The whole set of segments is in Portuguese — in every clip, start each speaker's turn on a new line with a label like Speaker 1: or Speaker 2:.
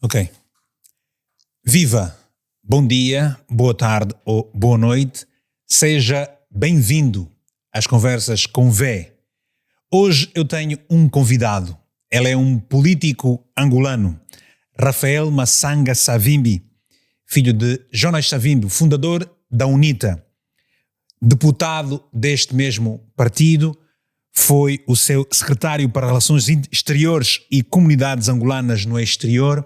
Speaker 1: Ok. Viva! Bom dia, boa tarde ou boa noite. Seja bem-vindo às Conversas com V. Hoje eu tenho um convidado. Ele é um político angolano, Rafael Massanga Savimbi, filho de Jonas Savimbi, fundador da UNITA. Deputado deste mesmo partido, foi o seu secretário para Relações Exteriores e Comunidades Angolanas no Exterior.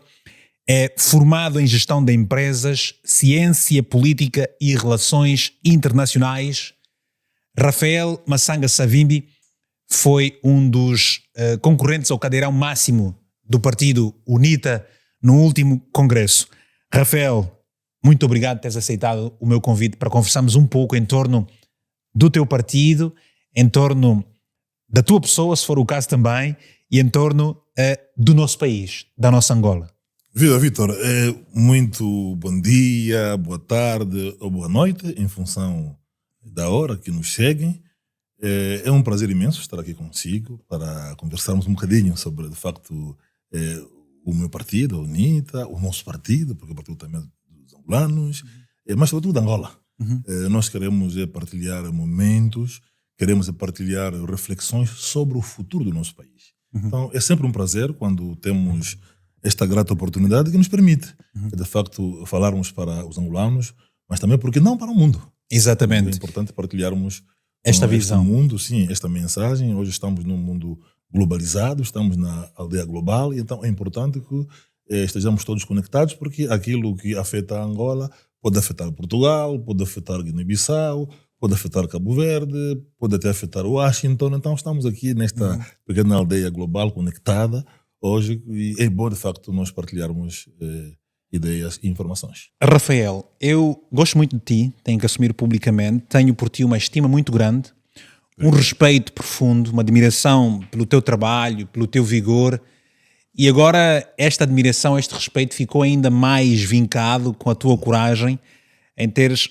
Speaker 1: É formado em Gestão de Empresas, Ciência Política e Relações Internacionais. Rafael Massanga Savimbi foi um dos concorrentes ao cadeirão máximo do partido UNITA no último congresso. Rafael, muito obrigado por teres aceitado o meu convite para conversarmos um pouco em torno do teu partido, em torno da tua pessoa, se for o caso também, e em torno do nosso país, da nossa Angola.
Speaker 2: Viva, Vítor. Muito bom dia, boa tarde ou boa noite, em função da hora que nos seguem. É um prazer imenso estar aqui consigo para conversarmos um bocadinho sobre, de facto, o meu partido, a UNITA, o nosso partido, porque o partido também é dos angolanos, mas sobretudo da Angola. Nós queremos partilhar momentos, queremos partilhar reflexões sobre o futuro do nosso país. Então, é sempre um prazer quando temos esta grata oportunidade que nos permite, de facto, falarmos para os angolanos, mas também, porque não, para o mundo.
Speaker 1: Exatamente.
Speaker 2: É importante partilharmos
Speaker 1: esta visão.
Speaker 2: Este mundo, sim, esta mensagem. Hoje estamos num mundo globalizado, estamos na aldeia global, e então é importante que estejamos todos conectados, porque aquilo que afeta a Angola pode afetar Portugal, pode afetar Guiné-Bissau, pode afetar Cabo Verde, pode até afetar Washington. Então estamos aqui nesta pequena aldeia global conectada hoje, e é bom de facto nós partilharmos ideias e informações.
Speaker 1: Rafael, eu gosto muito de ti, tenho que assumir publicamente, tenho por ti uma estima muito grande, um respeito profundo, uma admiração pelo teu trabalho, pelo teu vigor, e agora esta admiração, este respeito ficou ainda mais vincado com a tua coragem em teres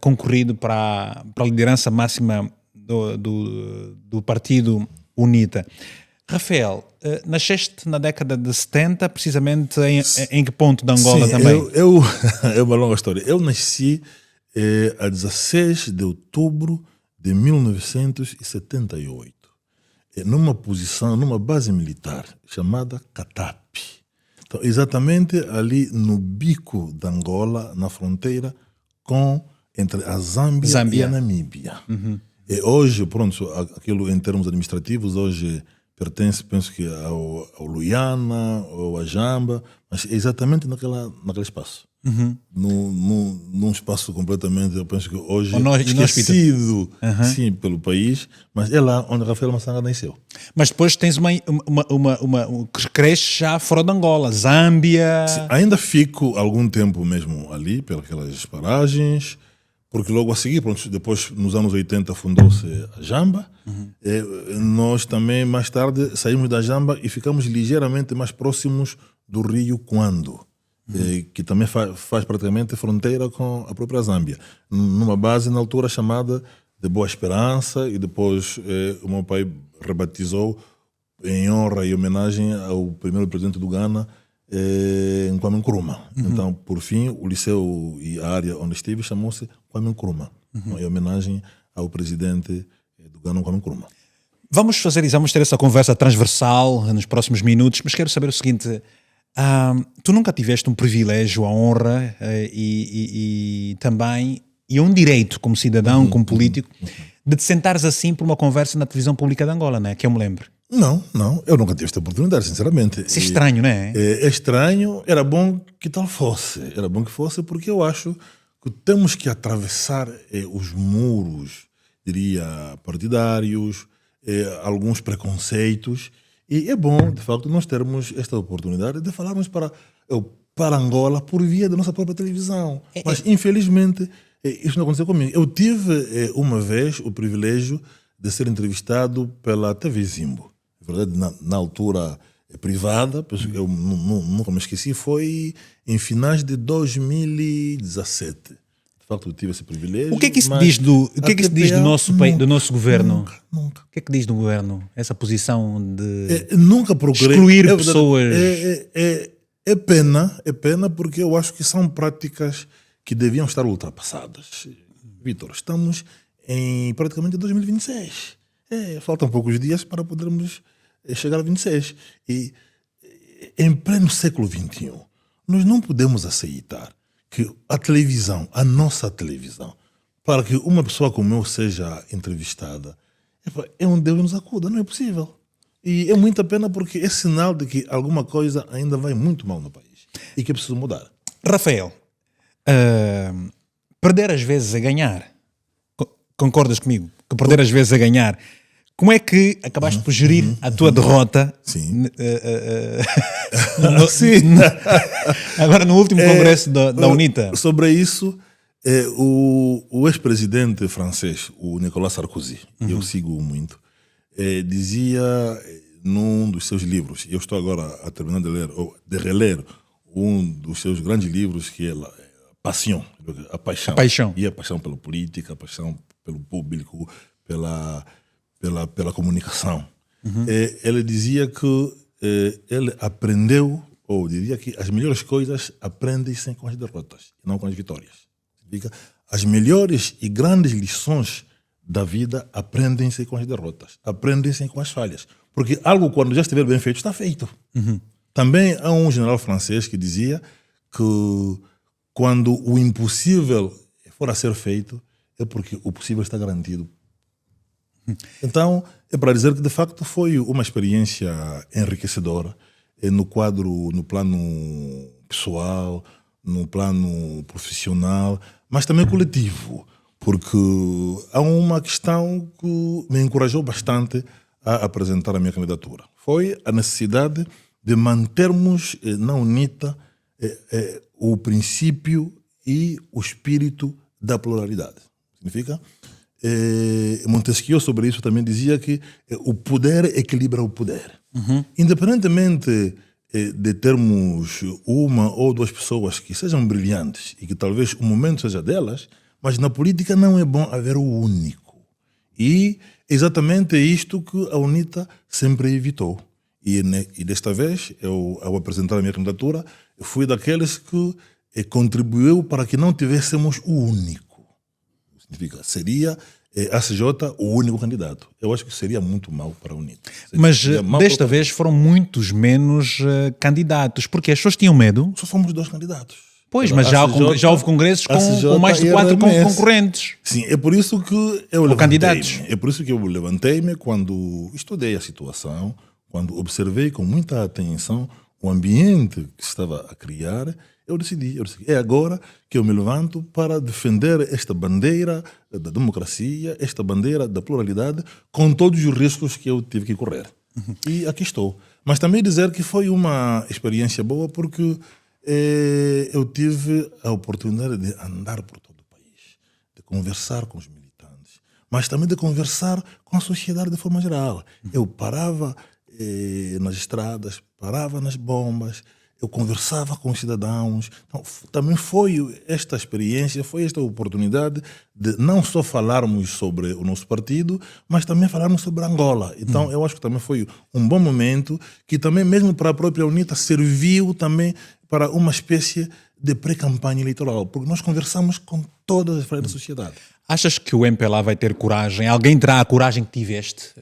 Speaker 1: concorrido para a liderança máxima do partido UNITA. Rafael, nasceste na década de 70, precisamente em que ponto da Angola? Sim, também?
Speaker 2: É uma longa história. Eu nasci a 16 de outubro de 1978, numa posição, numa base militar chamada Catapi. Então, exatamente ali no bico da Angola, na fronteira entre a Zâmbia e a Namíbia. E hoje, pronto, aquilo em termos administrativos, hoje pertence, penso que ao Luiana ou a Jamba, mas é exatamente naquele espaço. Num espaço completamente, eu penso que hoje esquecido sim, pelo país, mas é lá onde Rafael Massanga nasceu.
Speaker 1: Mas depois tens uma cresce já fora de Angola, Zâmbia...
Speaker 2: Sim, ainda fico algum tempo mesmo ali, pelas paragens, porque logo a seguir, pronto, depois nos anos 80 fundou-se a Jamba. Nós também mais tarde saímos da Jamba e ficamos ligeiramente mais próximos do rio Quando, que também faz praticamente fronteira com a própria Zâmbia, numa base na altura chamada de Boa Esperança, e depois o meu pai rebatizou em honra e homenagem ao primeiro presidente do Ghana, em Kwame Nkrumah. Então, por fim, o liceu e a área onde estive chamou-se Kwame Nkrumah, em homenagem ao presidente do Ghana, Kwame Nkrumah.
Speaker 1: Vamos ter essa conversa transversal nos próximos minutos, mas quero saber o seguinte: tu nunca tiveste um privilégio, a honra e também um direito como cidadão, como político, de te sentares assim por uma conversa na televisão pública de Angola, né? Que eu me lembro.
Speaker 2: Não, eu nunca tive esta oportunidade, sinceramente.
Speaker 1: Isso é estranho, não é?
Speaker 2: É estranho, era bom que tal fosse. Era bom que fosse, porque eu acho que temos que atravessar os muros, diria, partidários, alguns preconceitos, e é bom, de facto, nós termos esta oportunidade de falarmos para Angola por via da nossa própria televisão. Mas, infelizmente, isso não aconteceu comigo. Eu tive uma vez o privilégio de ser entrevistado pela TV Zimbo. Na verdade, na altura privada, eu nunca me esqueci, foi em finais de 2017. De facto, eu tive esse privilégio.
Speaker 1: O que é que isso diz do nosso governo?
Speaker 2: Nunca.
Speaker 1: O que é que diz do governo? Essa posição de
Speaker 2: nunca procurei
Speaker 1: excluir pessoas?
Speaker 2: É pena porque eu acho que são práticas que deviam estar ultrapassadas. Vítor, estamos em praticamente 2026. Faltam poucos dias para podermos chegar a 26. E em pleno século XXI, nós não podemos aceitar que a televisão, a nossa televisão, para que uma pessoa como eu seja entrevistada, é um Deus nos acuda, não é possível. E é muita pena porque é sinal de que alguma coisa ainda vai muito mal no país e que é preciso mudar.
Speaker 1: Rafael, perder às vezes é ganhar. Concordas comigo? Que perder às vezes é ganhar. Como é que acabaste por gerir a tua derrota?
Speaker 2: Sim.
Speaker 1: Sim. Agora no último congresso da UNITA.
Speaker 2: Sobre isso, o ex-presidente francês, o Nicolas Sarkozy, eu sigo muito, dizia num dos seus livros, eu estou agora a terminar de ler, ou de reler um dos seus grandes livros, que é a paixão. E a paixão pela política, a paixão pelo público, pela comunicação. Ele dizia que ele aprendeu, ou diria que as melhores coisas aprendem-se com as derrotas, não com as vitórias. Significa, as melhores e grandes lições da vida aprendem-se com as derrotas, aprendem-se com as falhas. Porque algo, quando já estiver bem feito, está feito. Também há um general francês que dizia que quando o impossível for a ser feito, é porque o possível está garantido. Então, é para dizer que, de facto, foi uma experiência enriquecedora no plano pessoal, no plano profissional, mas também coletivo, porque há uma questão que me encorajou bastante a apresentar a minha candidatura. Foi a necessidade de mantermos na UNITA o princípio e o espírito da pluralidade. Significa? Montesquieu sobre isso também dizia que o poder equilibra o poder. Independentemente de termos uma ou duas pessoas que sejam brilhantes e que talvez o momento seja delas, mas na política não é bom haver o único. E exatamente isto que a UNITA sempre evitou. E desta vez, ao apresentar a minha candidatura, eu fui daqueles que contribuiu para que não tivéssemos o único. Significa, seria a CJ o único candidato. Eu acho que seria muito mal para a UNITA.
Speaker 1: Mas desta vez foram muitos menos candidatos, porque as pessoas tinham medo.
Speaker 2: Só fomos 2 candidatos.
Speaker 1: Pois, mas já houve congressos com mais de 4 concorrentes.
Speaker 2: Sim, é por isso que eu levantei-me.
Speaker 1: Candidatos.
Speaker 2: É por isso que eu levantei-me quando estudei a situação, quando observei com muita atenção o ambiente que se estava a criar. Eu decidi, é agora que eu me levanto para defender esta bandeira da democracia, esta bandeira da pluralidade, com todos os riscos que eu tive que correr. E aqui estou. Mas também dizer que foi uma experiência boa porque eu tive a oportunidade de andar por todo o país, de conversar com os militantes, mas também de conversar com a sociedade de forma geral. Eu parava nas estradas, parava nas bombas, eu conversava com os cidadãos. Então, também foi esta experiência, foi esta oportunidade de não só falarmos sobre o nosso partido, mas também falarmos sobre Angola. Então, eu acho que também foi um bom momento, que também mesmo para a própria UNITA serviu também para uma espécie de pré-campanha eleitoral, porque nós conversamos com todas as frentes da sociedade.
Speaker 1: Achas que o MPLA vai ter coragem? Alguém terá a coragem que tiveste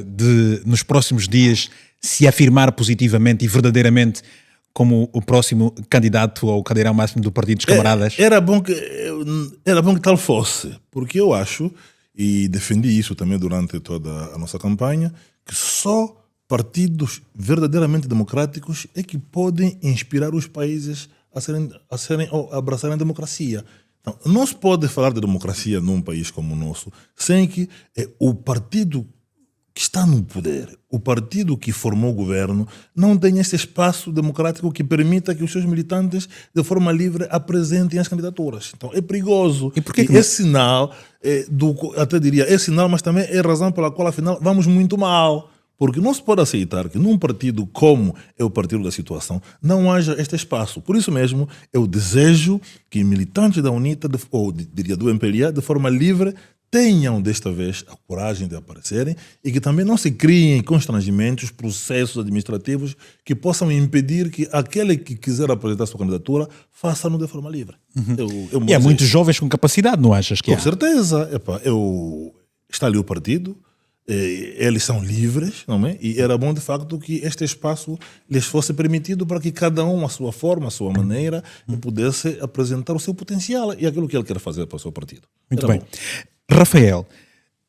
Speaker 1: de, nos próximos dias, se afirmar positivamente e verdadeiramente como o próximo candidato ao cadeirão máximo do Partido dos Camaradas?
Speaker 2: Era bom que tal fosse, porque eu acho, e defendi isso também durante toda a nossa campanha, que só partidos verdadeiramente democráticos é que podem inspirar os países a abraçarem a democracia. Então, não se pode falar de democracia num país como o nosso sem que o partido que está no poder, o partido que formou o governo, não tenha esse espaço democrático que permita que os seus militantes, de forma livre, apresentem as candidaturas. Então, é perigoso.
Speaker 1: E por que
Speaker 2: é sinal, até diria, é sinal, mas também é razão pela qual, afinal, vamos muito mal. Porque não se pode aceitar que num partido como é o Partido da Situação não haja este espaço. Por isso mesmo, eu desejo que militantes da UNITA, ou diria do MPLA, de forma livre, tenham desta vez a coragem de aparecerem e que também não se criem constrangimentos, processos administrativos que possam impedir que aquele que quiser apresentar sua candidatura faça-no de forma livre.
Speaker 1: E há muitos jovens com capacidade, não achas que
Speaker 2: Com certeza. Está ali o partido, eles são livres, não é? E era bom de facto que este espaço lhes fosse permitido para que cada um, à sua forma, à sua maneira, pudesse apresentar o seu potencial e aquilo que ele quer fazer para o seu partido.
Speaker 1: Muito bem. Rafael,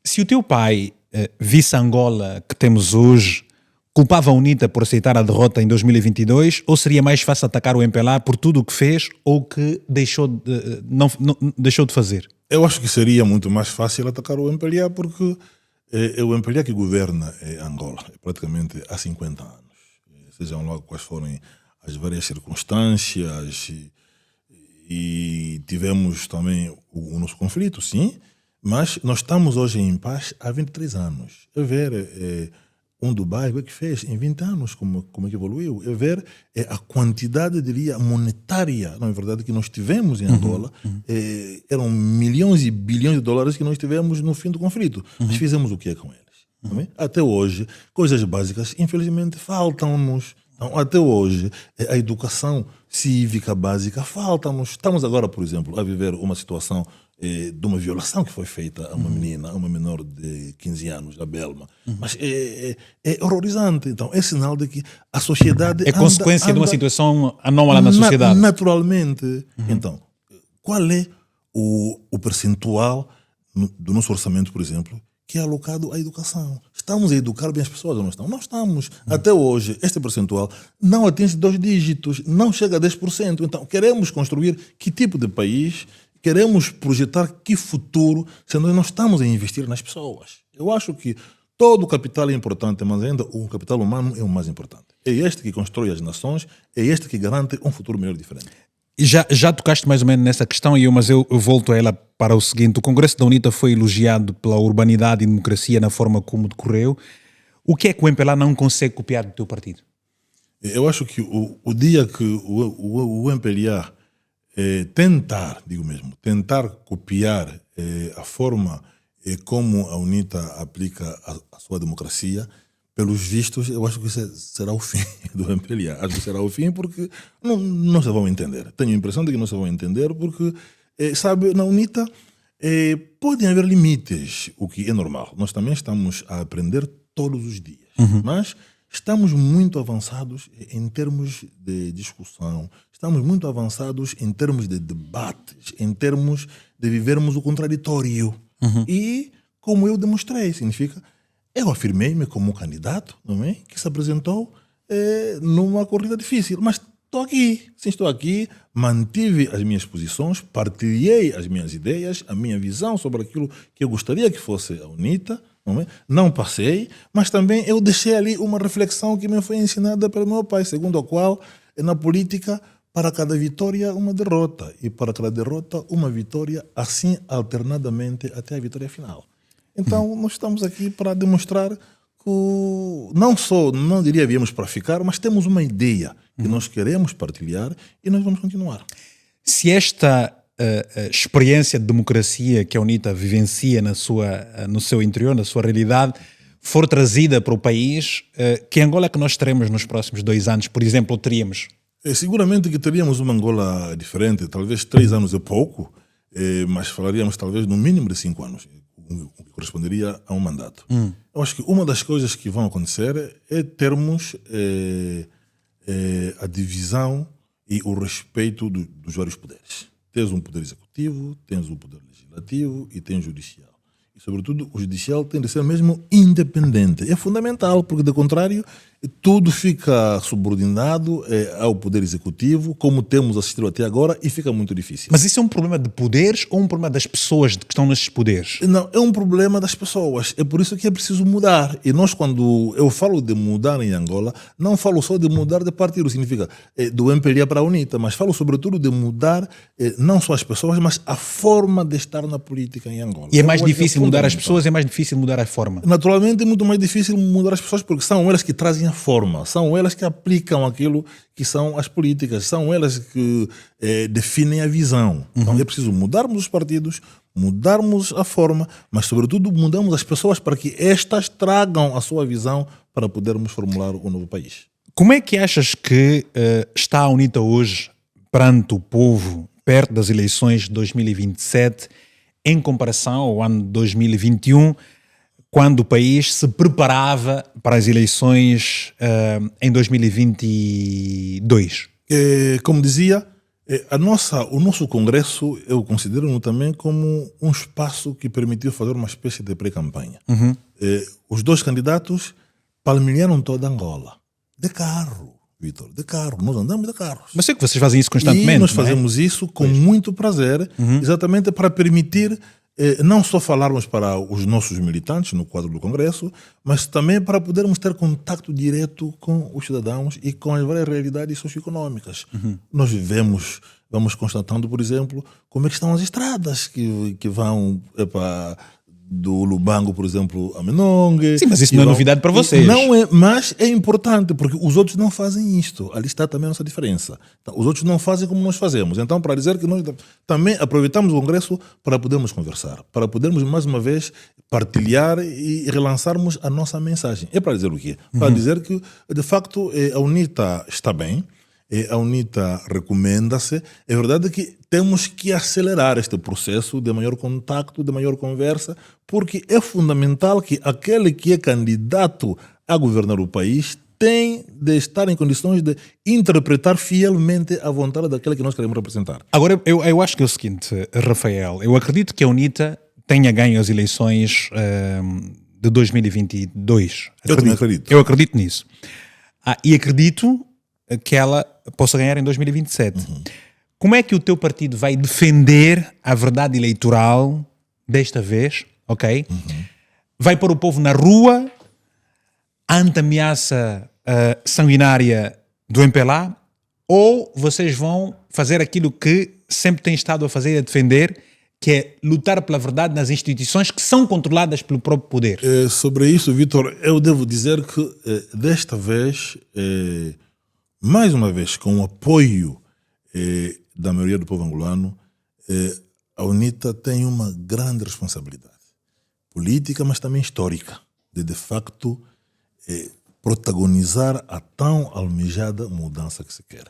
Speaker 1: se o teu pai visse a Angola que temos hoje, culpava a UNITA por aceitar a derrota em 2022, ou seria mais fácil atacar o MPLA por tudo o que fez ou que deixou de fazer? Eu
Speaker 2: acho que seria muito mais fácil atacar o MPLA porque é o MPLA que governa Angola praticamente há 50 anos. Sejam lá quais forem as várias circunstâncias e tivemos também o nosso conflito, sim. Mas nós estamos hoje em paz há 23 anos. É ver Dubai, o que fez em 20 anos, como é que evoluiu. É ver a quantidade, diria, monetária, não é verdade, que nós tivemos em Angola. Eram milhões e bilhões de dólares que nós tivemos no fim do conflito. Mas fizemos o que com eles? Até hoje, coisas básicas, infelizmente, faltam-nos. Então, até hoje, a educação cívica básica falta-nos. Estamos agora, por exemplo, a viver uma situação de uma violação que foi feita a uma menina, a uma menor de 15 anos, a Belma. Mas é horrorizante. Então, é sinal de que a sociedade
Speaker 1: é consequência de uma situação anómala na sociedade.
Speaker 2: Naturalmente. Então, qual é o percentual do nosso orçamento, por exemplo, que é alocado à educação? Estamos a educar bem as pessoas ou não estamos? Não estamos. Até hoje, este percentual não atinge 2 dígitos, não chega a 10%. Então, queremos construir que tipo de país? Queremos projetar que futuro se nós não estamos a investir nas pessoas? Eu acho que todo o capital é importante, mas ainda o capital humano é o mais importante. É este que constrói as nações, é este que garante um futuro melhor e diferente.
Speaker 1: Já tocaste mais ou menos nessa questão, mas eu volto a ela para o seguinte. O Congresso da UNITA foi elogiado pela urbanidade e democracia na forma como decorreu. O que é que o MPLA não consegue copiar do teu partido?
Speaker 2: Eu acho que o dia que o MPLA tentar copiar a forma como a UNITA aplica a sua democracia, pelos vistos, eu acho que isso será o fim do MPLA. Acho que será o fim porque não se vão entender. Tenho a impressão de que não se vão entender porque, sabe, na UNITA podem haver limites, o que é normal. Nós também estamos a aprender todos os dias. Mas estamos muito avançados em termos de discussão, estamos muito avançados em termos de debates, em termos de vivermos o contraditório. E, como eu demonstrei, significa, eu afirmei-me como candidato, não é? Que se apresentou numa corrida difícil, mas estou aqui, mantive as minhas posições, partilhei as minhas ideias, a minha visão sobre aquilo que eu gostaria que fosse a UNITA. Não passei, mas também eu deixei ali uma reflexão que me foi ensinada pelo meu pai, segundo a qual, na política, para cada vitória, uma derrota, e para cada derrota, uma vitória, assim alternadamente até a vitória final. Então, nós estamos aqui para demonstrar que não diria viemos para ficar, mas temos uma ideia que nós queremos partilhar e nós vamos continuar.
Speaker 1: Se esta experiência de democracia que a UNITA vivencia no seu interior, na sua realidade, for trazida para o país, que Angola é que nós teremos nos próximos 2 anos, por exemplo, ou teríamos?
Speaker 2: Seguramente que teríamos uma Angola diferente, talvez 3 anos é pouco, mas falaríamos talvez no mínimo de 5 anos, o que corresponderia a um mandato. Eu acho que uma das coisas que vão acontecer é termos a divisão e o respeito dos vários poderes. Tens um poder executivo, tens um poder legislativo e tens judicial. E, sobretudo, o judicial tem de ser mesmo independente. É fundamental, porque, de contrário, tudo fica subordinado ao poder executivo, como temos assistido até agora, e fica muito difícil.
Speaker 1: Mas isso é um problema de poderes ou um problema das pessoas que estão nesses poderes?
Speaker 2: Não, é um problema das pessoas. É por isso que é preciso mudar. E nós, quando eu falo de mudar em Angola, não falo só de mudar de partido, significa do MPLA para a UNITA, mas falo sobretudo de mudar não só as pessoas, mas a forma de estar na política em Angola.
Speaker 1: E é mais difícil mudar as pessoas, é mais difícil mudar a forma?
Speaker 2: Naturalmente é muito mais difícil mudar as pessoas porque são elas que trazem a forma, são elas que aplicam aquilo que são as políticas, são elas que definem a visão. Então é preciso mudarmos os partidos, mudarmos a forma, mas sobretudo mudamos as pessoas para que estas tragam a sua visão para podermos formular um novo país.
Speaker 1: Como é que achas que está a UNITA hoje perante o povo, perto das eleições de 2027, em comparação ao ano de 2021, quando o país se preparava para as eleições em 2022?
Speaker 2: Como dizia, o nosso Congresso eu considero também como um espaço que permitiu fazer uma espécie de pré-campanha. Os dois candidatos palmilharam toda Angola. De carro, Vitor, de carro. Nós andamos de carro.
Speaker 1: Mas sei que vocês fazem isso constantemente.
Speaker 2: E nós fazemos isso com muito prazer, exatamente para permitir não só falarmos para os nossos militantes no quadro do Congresso, mas também para podermos ter contato direto com os cidadãos e com as várias realidades socioeconômicas. Nós vamos constatando, por exemplo, como é que estão as estradas que vão do Lubango, por exemplo, a Menongue.
Speaker 1: Sim, mas isso não é novidade para vocês.
Speaker 2: Não é, mas é importante, porque os outros não fazem isto. Ali está também a nossa diferença. Então, os outros não fazem como nós fazemos. Então, para dizer que nós também aproveitamos o Congresso para podermos conversar, para podermos, mais uma vez, partilhar e relançarmos a nossa mensagem. É para dizer o quê? Para dizer que, de facto, a UNITA está bem, a UNITA recomenda-se. É verdade que temos que acelerar este processo de maior contacto, de maior conversa, porque é fundamental que aquele que é candidato a governar o país tem de estar em condições de interpretar fielmente a vontade daquele que nós queremos representar.
Speaker 1: Agora, eu acho que é o seguinte, Rafael, eu acredito que a UNITA tenha ganho as eleições de 2022.
Speaker 2: Eu também acredito.
Speaker 1: Eu acredito nisso. E acredito que ela possa ganhar em 2027. Como é que o teu partido vai defender a verdade eleitoral desta vez, ok? Vai pôr o povo na rua ante a ameaça sanguinária do MPLA, ou vocês vão fazer aquilo que sempre têm estado a fazer e a defender, que é lutar pela verdade nas instituições que são controladas pelo próprio poder?
Speaker 2: Sobre isso, Vitor, eu devo dizer que desta vez, mais uma vez, com o apoio da maioria do povo angolano, a UNITA tem uma grande responsabilidade política, mas também histórica, de facto protagonizar a tão almejada mudança que se quer.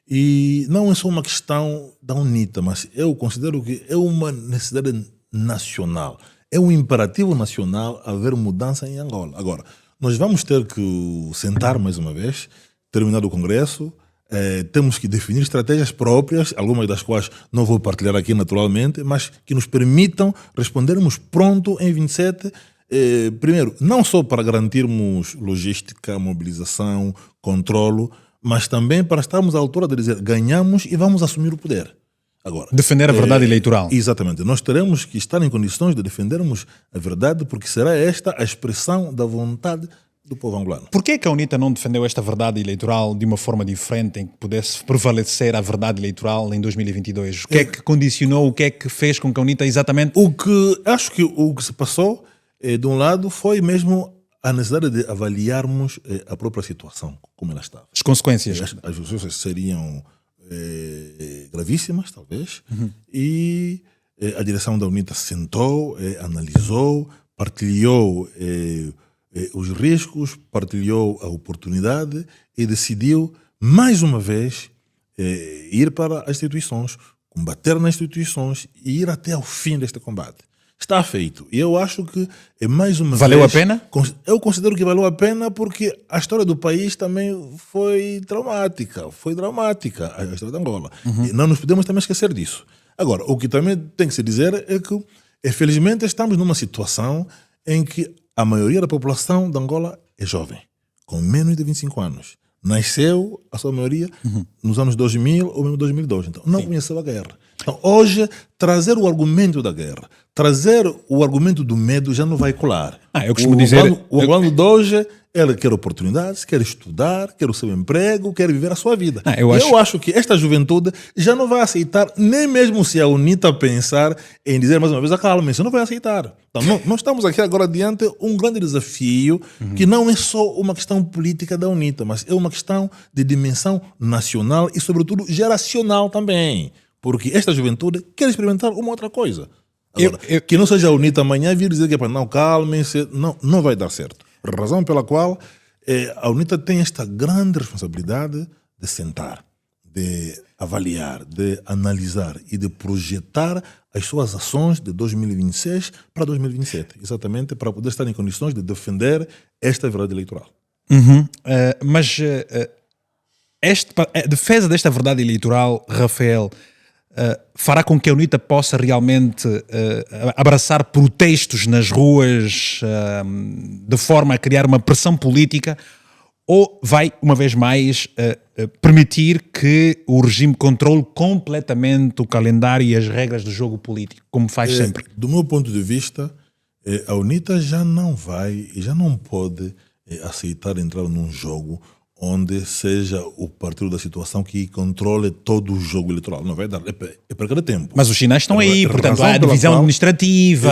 Speaker 2: E não é só uma questão da UNITA, mas eu considero que é uma necessidade nacional, é um imperativo nacional haver mudança em Angola. Agora, nós vamos ter que sentar mais uma vez, terminar o Congresso, temos que definir estratégias próprias, algumas das quais não vou partilhar aqui naturalmente, mas que nos permitam respondermos pronto em 27, primeiro, não só para garantirmos logística, mobilização, controlo, mas também para estarmos à altura de dizer ganhamos e vamos assumir o poder. Agora,
Speaker 1: defender a verdade eleitoral.
Speaker 2: Exatamente. Nós teremos que estar em condições de defendermos a verdade, porque será esta a expressão da vontade do povo angolano.
Speaker 1: Por que é que a UNITA não defendeu esta verdade eleitoral de uma forma diferente, em que pudesse prevalecer a verdade eleitoral em 2022? O que é que condicionou, o que é que fez com que a UNITA exatamente...
Speaker 2: Acho que o que se passou, de um lado, foi mesmo a necessidade de avaliarmos a própria situação, como ela estava.
Speaker 1: As consequências.
Speaker 2: As consequências seriam gravíssimas, talvez, e a direção da UNITA sentou, analisou, partilhou os riscos, partilhou a oportunidade e decidiu, mais uma vez, ir para as instituições, combater nas instituições e ir até ao fim deste combate. Está feito. E eu acho que é mais uma
Speaker 1: Valeu
Speaker 2: vez...
Speaker 1: a pena?
Speaker 2: Eu considero que valeu a pena porque a história do país também foi traumática, foi dramática, a história de Angola. E não nos podemos também esquecer disso. Agora, o que também tem que se dizer é que, felizmente, estamos numa situação em que a maioria da população de Angola é jovem, com menos de 25 anos. Nasceu, a sua maioria, nos anos 2000 ou mesmo 2002. Então, não conheceu a guerra. Então, hoje, trazer o argumento da guerra, trazer o argumento do medo já não vai colar.
Speaker 1: Eu costumo dizer...
Speaker 2: O angolano de hoje Ela quer oportunidades, quer estudar, quer o seu emprego, quer viver a sua vida.
Speaker 1: Eu
Speaker 2: acho que esta juventude já não vai aceitar, nem mesmo se a UNITA pensar em dizer mais uma vez, acalmem-se, não vai aceitar. Então, nós estamos aqui agora diante de um grande desafio que não é só uma questão política da UNITA, mas é uma questão de dimensão nacional e, sobretudo, geracional também. Porque esta juventude quer experimentar uma outra coisa. Agora, que não seja a UNITA amanhã vir dizer que não, calmem-se, não vai dar certo. Razão pela qual a UNITA tem esta grande responsabilidade de sentar, de avaliar, de analisar e de projetar as suas ações de 2026 para 2027, exatamente para poder estar em condições de defender esta verdade eleitoral.
Speaker 1: Mas a defesa desta verdade eleitoral, Rafael, fará com que a UNITA possa realmente abraçar protestos nas ruas de forma a criar uma pressão política, ou vai, uma vez mais, permitir que o regime controle completamente o calendário e as regras do jogo político, como faz sempre?
Speaker 2: Do meu ponto de vista, a UNITA já não vai e já não pode aceitar entrar num jogo onde seja o partido da situação que controle todo o jogo eleitoral. Não vai dar, é perder tempo.
Speaker 1: Mas os sinais estão aí, portanto, há a divisão administrativa.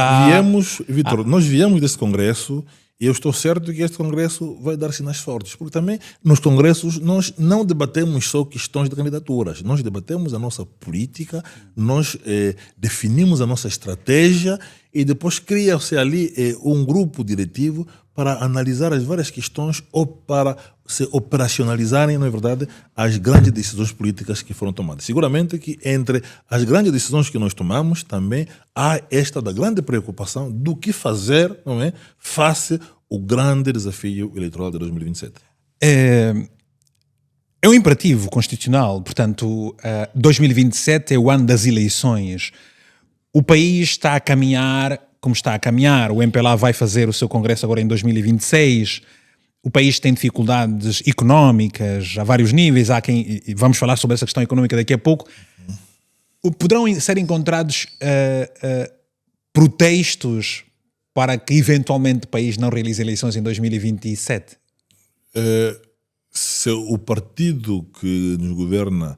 Speaker 2: Vitor, nós viemos desse congresso e eu estou certo que este congresso vai dar sinais fortes, porque também nos congressos nós não debatemos só questões de candidaturas, nós debatemos a nossa política, nós definimos a nossa estratégia e depois cria-se ali um grupo diretivo para analisar as várias questões ou para se operacionalizarem, na verdade, as grandes decisões políticas que foram tomadas. Seguramente que entre as grandes decisões que nós tomamos também há esta da grande preocupação do que fazer, não é, face ao grande desafio eleitoral de 2027.
Speaker 1: É um imperativo constitucional, portanto, 2027 é o ano das eleições. O país está a caminhar como está a caminhar, o MPLA vai fazer o seu congresso agora em 2026, o país tem dificuldades económicas a vários níveis, há quem, vamos falar sobre essa questão económica daqui a pouco, poderão ser encontrados protestos para que eventualmente o país não realize eleições em 2027?
Speaker 2: Se o partido que nos governa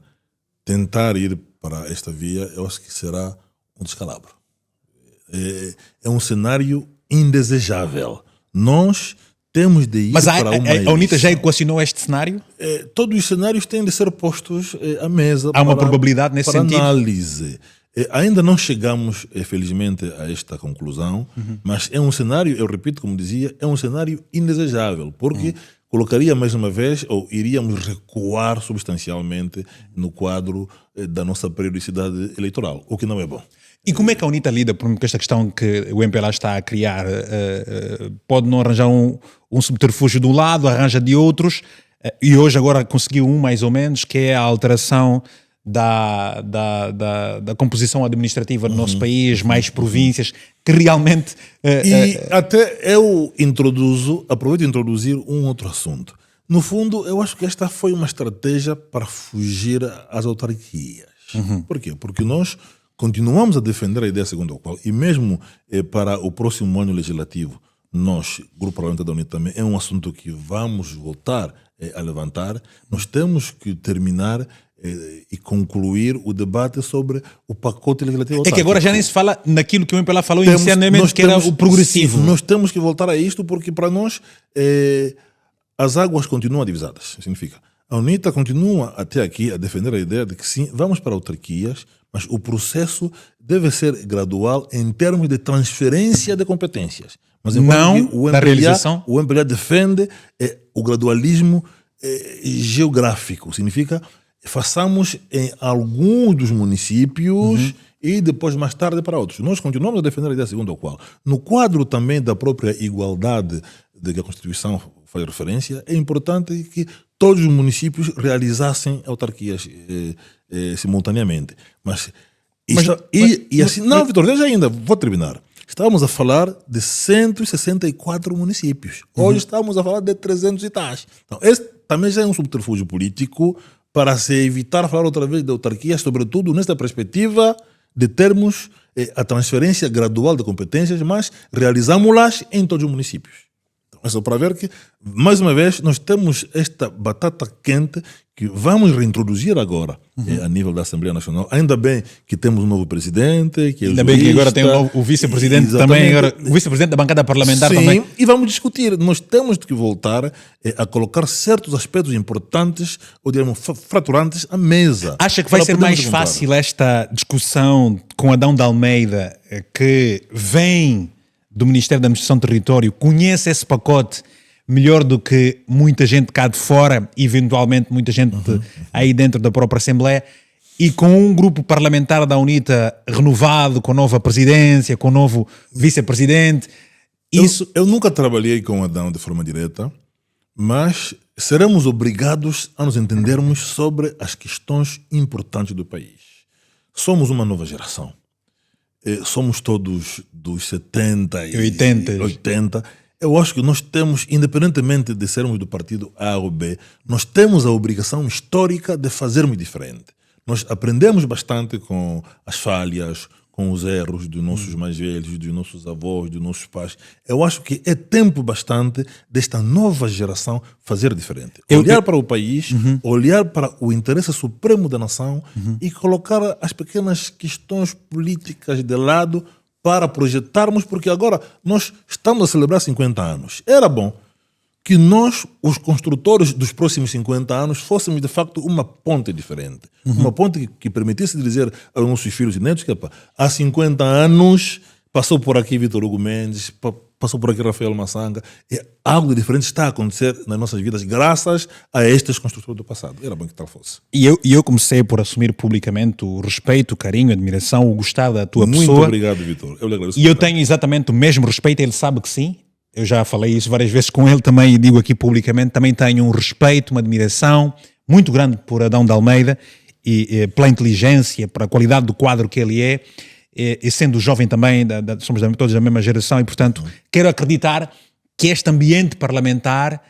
Speaker 2: tentar ir para esta via, eu acho que será um descalabro. É um cenário indesejável. Nós temos de ir para uma eleição.
Speaker 1: A UNITA já equacionou este cenário?
Speaker 2: Todos os cenários têm de ser postos à mesa.
Speaker 1: Há uma probabilidade nesse sentido?
Speaker 2: Para análise. Ainda não chegamos, felizmente, a esta conclusão, mas é um cenário, eu repito, como dizia, é um cenário indesejável, porque colocaria mais uma vez, ou iríamos recuar substancialmente no quadro da nossa periodicidade eleitoral, o que não é bom.
Speaker 1: E como é que a UNITA lida com esta questão que o MPLA está a criar? Pode não arranjar um subterfúgio de um lado, arranja de outros, e hoje agora conseguiu um mais ou menos, que é a alteração da composição administrativa do nosso país, mais províncias, que realmente...
Speaker 2: até eu aproveito de introduzir um outro assunto. No fundo, eu acho que esta foi uma estratégia para fugir às autarquias. Por quê? Porque nós continuamos a defender a ideia segundo a qual, e mesmo para o próximo ano legislativo, nós, Grupo Parlamentar da UNITA, também é um assunto que vamos voltar a levantar. Nós temos que terminar e concluir o debate sobre o pacote legislativo autárquico.
Speaker 1: É que agora já nem se fala naquilo que o MPLA falou inicialmente, que era o progressivo.
Speaker 2: Sim, nós temos que voltar a isto, porque para nós as águas continuam divisadas. Significa, a UNITA continua até aqui a defender a ideia de que sim, vamos para autarquias, mas o processo deve ser gradual em termos de transferência de competências. Mas
Speaker 1: não da realização.
Speaker 2: O MPLA defende o gradualismo geográfico. Significa, façamos em alguns dos municípios e depois mais tarde para outros. Nós continuamos a defender a ideia segundo a qual, no quadro também da própria igualdade de que a Constituição faz referência, é importante que todos os municípios realizassem autarquias simultaneamente. Vitor, veja ainda, vou terminar. Estávamos a falar de 164 municípios. Hoje estamos a falar de 300 e tais. Então, esse também já é um subterfúgio político para se evitar falar outra vez de autarquias, sobretudo nesta perspectiva de termos a transferência gradual de competências, mas realizamos-las em todos os municípios. É só para ver que, mais uma vez, nós temos esta batata quente que vamos reintroduzir agora a nível da Assembleia Nacional. Ainda bem que temos um novo presidente, que é
Speaker 1: Ainda bem que agora tem o vice-presidente também, agora, o vice-presidente da bancada parlamentar.
Speaker 2: Sim,
Speaker 1: também.
Speaker 2: E vamos discutir. Nós temos que voltar a colocar certos aspectos importantes, ou digamos, fraturantes, à mesa.
Speaker 1: Acha que vai ser mais fácil esta discussão com Adão de Almeida, que vem do Ministério da Administração do Território, conhece esse pacote melhor do que muita gente cá de fora, eventualmente muita gente aí dentro da própria Assembleia, e com um grupo parlamentar da UNITA renovado, com nova presidência, com novo vice-presidente?
Speaker 2: Eu nunca trabalhei com Adão de forma direta, mas seremos obrigados a nos entendermos sobre as questões importantes do país. Somos uma nova geração. Somos todos dos 70 e 80. Eu acho que nós temos, independentemente de sermos do partido A ou B, nós temos a obrigação histórica de fazermos diferente. Nós aprendemos bastante com as falhas, com os erros dos nossos mais velhos, dos nossos avós, dos nossos pais. Eu acho que é tempo bastante desta nova geração fazer diferente. Olhar para o país, olhar para o interesse supremo da nação e colocar as pequenas questões políticas de lado para projetarmos, porque agora nós estamos a celebrar 50 anos. Era bom que nós, os construtores dos próximos 50 anos, fôssemos de facto uma ponte diferente. Uma ponte que permitisse dizer aos nossos filhos e netos que há 50 anos passou por aqui Vítor Hugo Mendes, passou por aqui Rafael Massanga, e algo diferente está a acontecer nas nossas vidas graças a estes construtores do passado. Era bom que tal fosse.
Speaker 1: E eu comecei por assumir publicamente o respeito, o carinho, a admiração, o gostar da tua pessoa.
Speaker 2: Muito obrigado, Vítor. Eu lhe agradeço.
Speaker 1: E eu tenho exatamente o mesmo respeito, ele sabe que sim. Eu já falei isso várias vezes com ele também e digo aqui publicamente, também tenho um respeito, uma admiração muito grande por Adão de Almeida e pela inteligência, pela qualidade do quadro que ele é, e sendo jovem também, somos todos da mesma geração e, portanto, quero acreditar que este ambiente parlamentar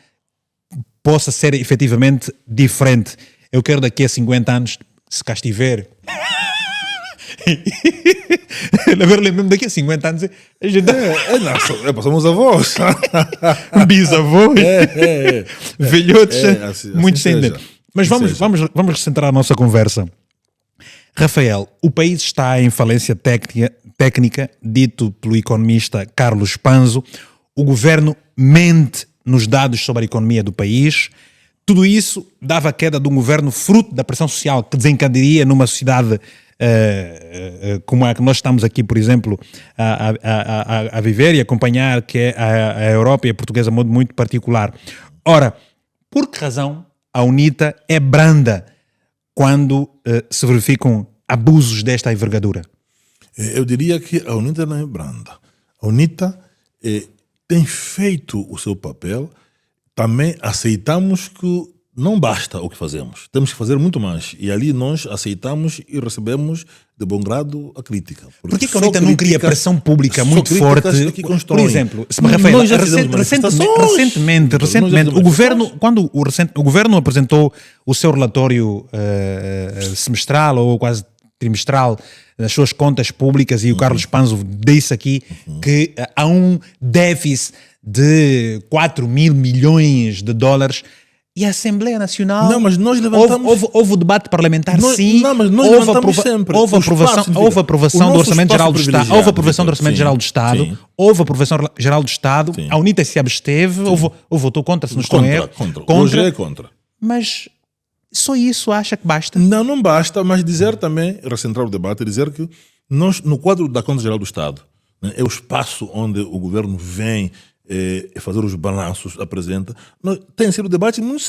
Speaker 1: possa ser efetivamente diferente. Eu quero daqui a 50 anos, se cá estiver... Agora lembro-me daqui a 50 anos a gente...
Speaker 2: Passamos avós.
Speaker 1: Bisavós, velhotes,
Speaker 2: assim
Speaker 1: muito sem dentro. Mas vamos recentrar a nossa conversa. Rafael, o país está em falência técnica, dito pelo economista Carlos Panzo. O governo mente nos dados sobre a economia do país. Tudo isso dava a queda de um governo fruto da pressão social que desencadearia numa sociedade como a que nós estamos aqui, por exemplo, a viver e acompanhar, que é a Europa e a portuguesa, de modo muito particular. Ora, por que razão a UNITA é branda quando se verificam abusos desta envergadura?
Speaker 2: Eu diria que a UNITA não é branda. A UNITA tem feito o seu papel. Também aceitamos que não basta o que fazemos. Temos que fazer muito mais. E ali nós aceitamos e recebemos de bom grado a crítica.
Speaker 1: Por que a UNITA não cria pressão pública muito forte? Por exemplo, Rafael, recentemente o governo, quando o governo apresentou o seu relatório semestral ou quase trimestral nas suas contas públicas, e o Carlos Panzo disse aqui que há um déficit de 4 mil milhões de dólares. E a Assembleia Nacional...
Speaker 2: Não, mas nós levantamos...
Speaker 1: Houve o debate parlamentar, sim.
Speaker 2: Não, mas nós levantamos sempre.
Speaker 1: Houve aprovação do Orçamento Geral do Estado. Houve aprovação do Orçamento Geral do Estado. Houve aprovação geral do Estado. A UNITA se absteve. Ou votou contra, se não estou em erro.
Speaker 2: Hoje é contra.
Speaker 1: Mas só isso acha que basta?
Speaker 2: Não basta, mas dizer também, recentrar o debate, dizer que nós, no quadro da Conta Geral do Estado, né, é o espaço onde o governo vem fazer os balanços, apresenta. Tem sido debates muito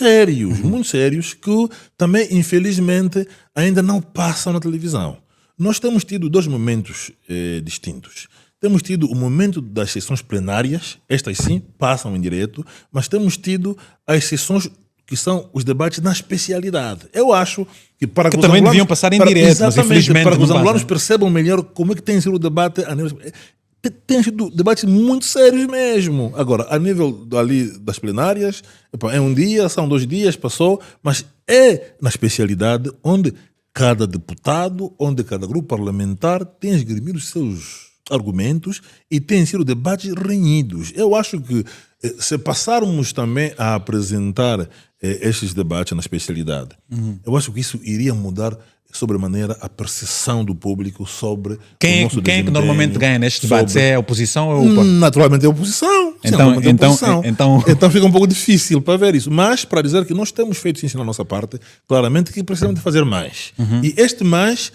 Speaker 2: sérios, que também, infelizmente, ainda não passam na televisão. Nós temos tido dois momentos distintos. Temos tido o momento das sessões plenárias, estas sim passam em direto, mas temos tido as sessões que são os debates na especialidade. Eu acho que para que
Speaker 1: também deviam passar em direto, mas infelizmente
Speaker 2: para que os angolanos percebam melhor como é que tem sido o debate a nível... Tem sido debates muito sérios mesmo. Agora, a nível ali das plenárias, é um dia, são 2 dias, passou, mas é na especialidade onde cada deputado, onde cada grupo parlamentar tem esgrimido os seus argumentos e têm sido debates renhidos. Eu acho que se passarmos também a apresentar estes debates na especialidade, eu acho que isso iria mudar sobremaneira a percepção do público sobre o nosso
Speaker 1: Quem é que normalmente ganha nestes debates? É a oposição ou
Speaker 2: Naturalmente é a oposição. Então fica um pouco difícil para ver isso. Mas para dizer que nós temos feito sim na nossa parte, claramente que precisamos de fazer mais. E este mais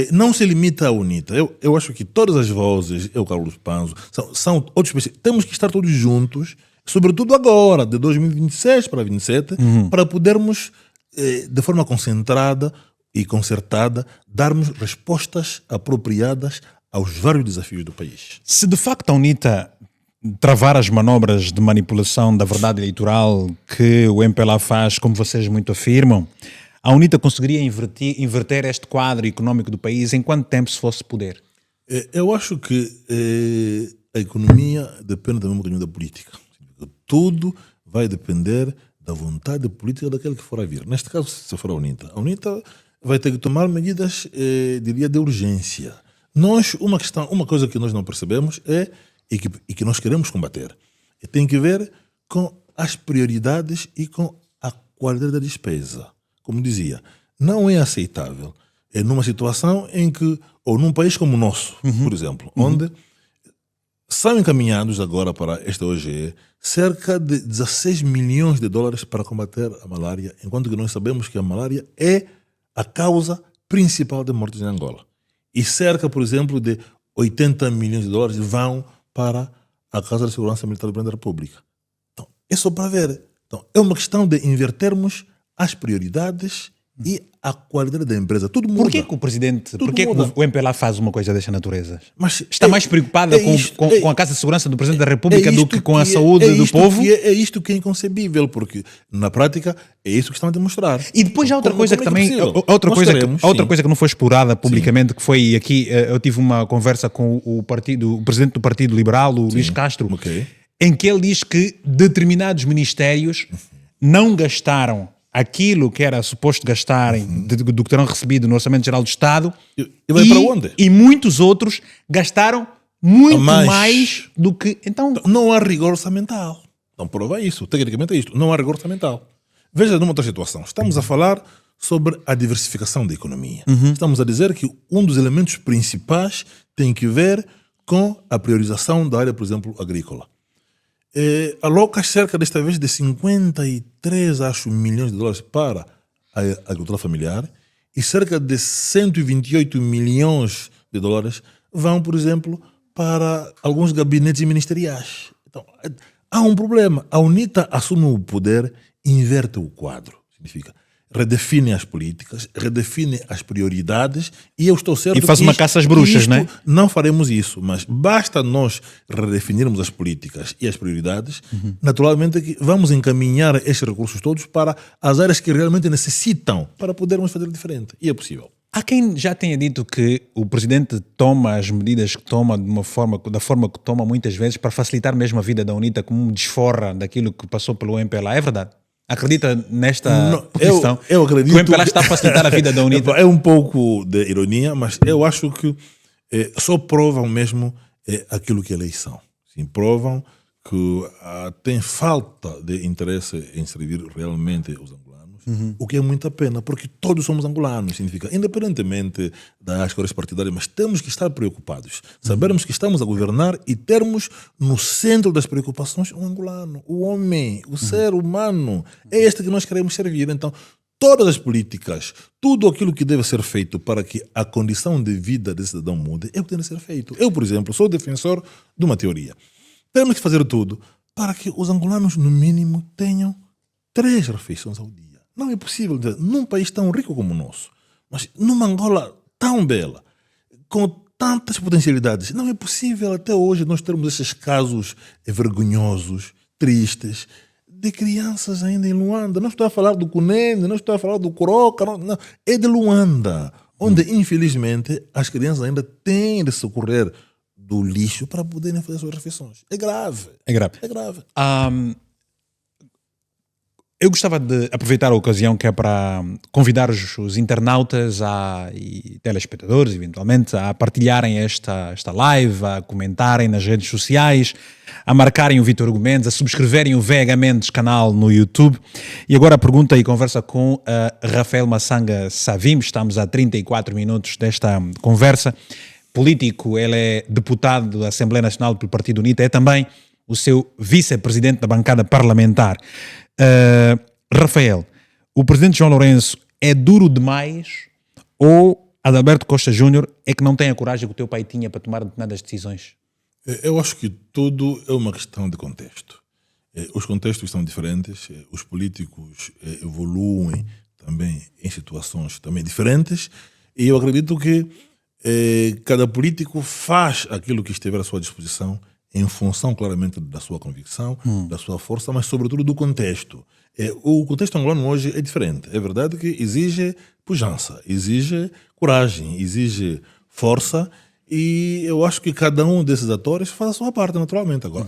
Speaker 2: não se limita à UNITA. Eu acho que todas as vozes, Carlos Panzo, são outros. Temos que estar todos juntos, sobretudo agora, de 2026 para 2027, para podermos, de forma concentrada e concertada, darmos respostas apropriadas aos vários desafios do país.
Speaker 1: Se de facto a UNITA travar as manobras de manipulação da verdade eleitoral que o MPLA faz, como vocês muito afirmam, a UNITA conseguiria inverter este quadro económico do país em quanto tempo, se fosse poder?
Speaker 2: Eu acho que a economia depende também um bocadinho da política. Tudo vai depender da vontade política daquele que for a vir. Neste caso, se for a UNITA vai ter que tomar medidas, diria, de urgência. Uma coisa que nós não percebemos e que nós queremos combater, tem que ver com as prioridades e com a qualidade da despesa. Como dizia, não é aceitável numa situação em que, ou num país como o nosso, por exemplo, onde são encaminhados agora para esta OGE cerca de 16 milhões de dólares para combater a malária, enquanto que nós sabemos que a malária é a causa principal de mortes em Angola. E cerca, por exemplo, de 80 milhões de dólares vão para a Casa da Segurança Militar do Presidente da República. Então, é só para ver. Então, é uma questão de invertermos as prioridades e a qualidade da empresa. Tudo muda.
Speaker 1: Por que o MPLA faz uma coisa desta natureza?
Speaker 2: Mas
Speaker 1: está mais preocupada com a Casa de Segurança do Presidente da República do que com a saúde do povo?
Speaker 2: É isto que é inconcebível, porque na prática é isso que estão a demonstrar.
Speaker 1: E depois há outra coisa que também, outra coisa que não foi explorada publicamente, que foi aqui, eu tive uma conversa com o presidente do Partido Liberal, o Luís Castro, em que ele diz que determinados ministérios não gastaram aquilo que era suposto gastarem do que terão recebido no Orçamento Geral do Estado e muitos outros gastaram muito mais do que... Então
Speaker 2: não há rigor orçamental. Então prova isso. Tecnicamente é isto. Não há rigor orçamental. Veja numa outra situação. Estamos a falar sobre a diversificação da economia. Estamos a dizer que um dos elementos principais tem que ver com a priorização da área, por exemplo, agrícola. Aloca cerca desta vez de 53, acho, milhões de dólares para a agricultura familiar e cerca de 128 milhões de dólares vão, por exemplo, para alguns gabinetes ministeriais. Então, há um problema. A UNITA assume o poder, inverte o quadro. Significa, redefine as políticas, redefine as prioridades e eu estou certo
Speaker 1: e faz uma caça às bruxas, não é?
Speaker 2: Não faremos isso, mas basta nós redefinirmos as políticas e as prioridades, naturalmente que vamos encaminhar estes recursos todos para as áreas que realmente necessitam para podermos fazer diferente. E é possível.
Speaker 1: Há quem já tenha dito que o Presidente toma as medidas que toma da forma que toma muitas vezes para facilitar mesmo a vida da UNITA, como desforra daquilo que passou pelo MPLA. É verdade? Acredita nesta posição?
Speaker 2: Eu acredito
Speaker 1: que o MPLA está a facilitar a vida da UNITA?
Speaker 2: É um pouco de ironia, mas eu acho que só provam mesmo aquilo que eles são. Sim, provam que tem falta de interesse em servir realmente os angolanos, o que é muita pena, porque todos somos angolanos, significa, independentemente das cores partidárias, mas temos que estar preocupados, sabermos que estamos a governar e termos no centro das preocupações o angolano, o homem, o ser humano, é este que nós queremos servir. Então, todas as políticas, tudo aquilo que deve ser feito para que a condição de vida desse cidadão mude, é o que tem de ser feito. Eu, por exemplo, sou defensor de uma teoria. Temos que fazer tudo para que os angolanos, no mínimo, tenham 3 refeições ao dia. Não é possível, num país tão rico como o nosso, mas numa Angola tão bela, com tantas potencialidades, não é possível até hoje nós termos esses casos vergonhosos, tristes, de crianças ainda em Luanda. Não estou a falar do Cunene, não estou a falar do Coroca, não, é de Luanda, onde infelizmente as crianças ainda têm de socorrer do lixo para poderem fazer suas refeições. É grave.
Speaker 1: É grave.
Speaker 2: É grave.
Speaker 1: Eu gostava de aproveitar a ocasião que é para convidar os internautas e telespectadores, eventualmente, a partilharem esta live, a comentarem nas redes sociais, a marcarem o Vítor Hugo Mendes, a subscreverem o VH Mendes canal no YouTube. E agora a pergunta e conversa com Rafael Massanga Savim. Estamos a 34 minutos desta conversa. Político, ele é deputado da Assembleia Nacional pelo Partido UNITA, é também o seu vice-presidente da bancada parlamentar. Rafael, o presidente João Lourenço é duro demais ou Adalberto Costa Júnior é que não tem a coragem que o teu pai tinha para tomar determinadas decisões?
Speaker 2: Eu acho que tudo é uma questão de contexto. Os contextos são diferentes, os políticos evoluem também em situações também diferentes, e eu acredito que cada político faz aquilo que estiver à sua disposição em função claramente da sua convicção, da sua força, mas sobretudo do contexto. O contexto angolano hoje é diferente. É verdade que exige pujança, exige coragem, exige força, e eu acho que cada um desses atores faz a sua parte naturalmente. Agora,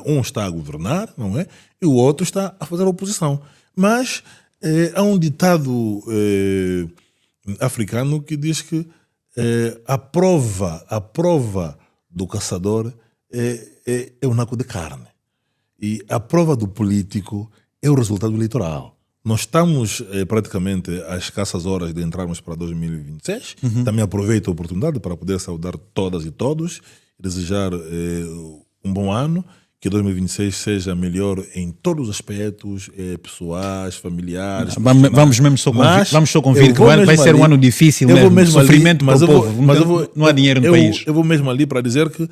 Speaker 2: um está a governar, não é? E o outro está a fazer a oposição. Mas há um ditado africano que diz que a prova do caçador é o naco de carne. E a prova do político é o resultado eleitoral. Nós estamos praticamente às escassas horas de entrarmos para 2026. Também aproveito a oportunidade para poder saudar todas e todos e desejar um bom ano, que 2026 seja melhor em todos os aspectos, pessoais, familiares.
Speaker 1: Vamos só convir que vai ser um ano difícil mesmo, sofrimento para o povo. Não há dinheiro no país.
Speaker 2: Eu vou mesmo ali para dizer que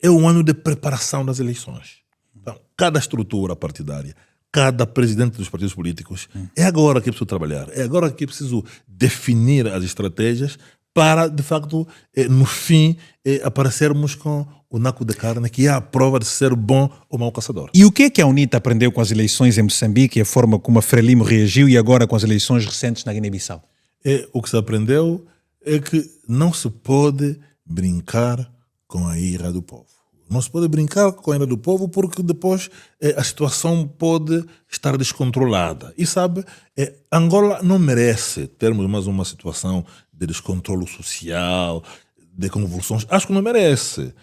Speaker 2: é um ano de preparação das eleições. Então, cada estrutura partidária, cada presidente dos partidos políticos, é agora que é preciso trabalhar, é agora que é preciso definir as estratégias para, de facto, no fim, aparecermos com o naco de carne, que é a prova de ser bom ou mau caçador.
Speaker 1: E o que é que a UNITA aprendeu com as eleições em Moçambique e a forma como a Frelimo reagiu e agora com as eleições recentes na Guiné-Bissau?
Speaker 2: O que se aprendeu é que não se pode brincar com a ira do povo. Não se pode brincar com a ira do povo porque depois a situação pode estar descontrolada. E sabe, Angola não merece termos mais uma situação de descontrole social, de convulsões. Acho que não merece.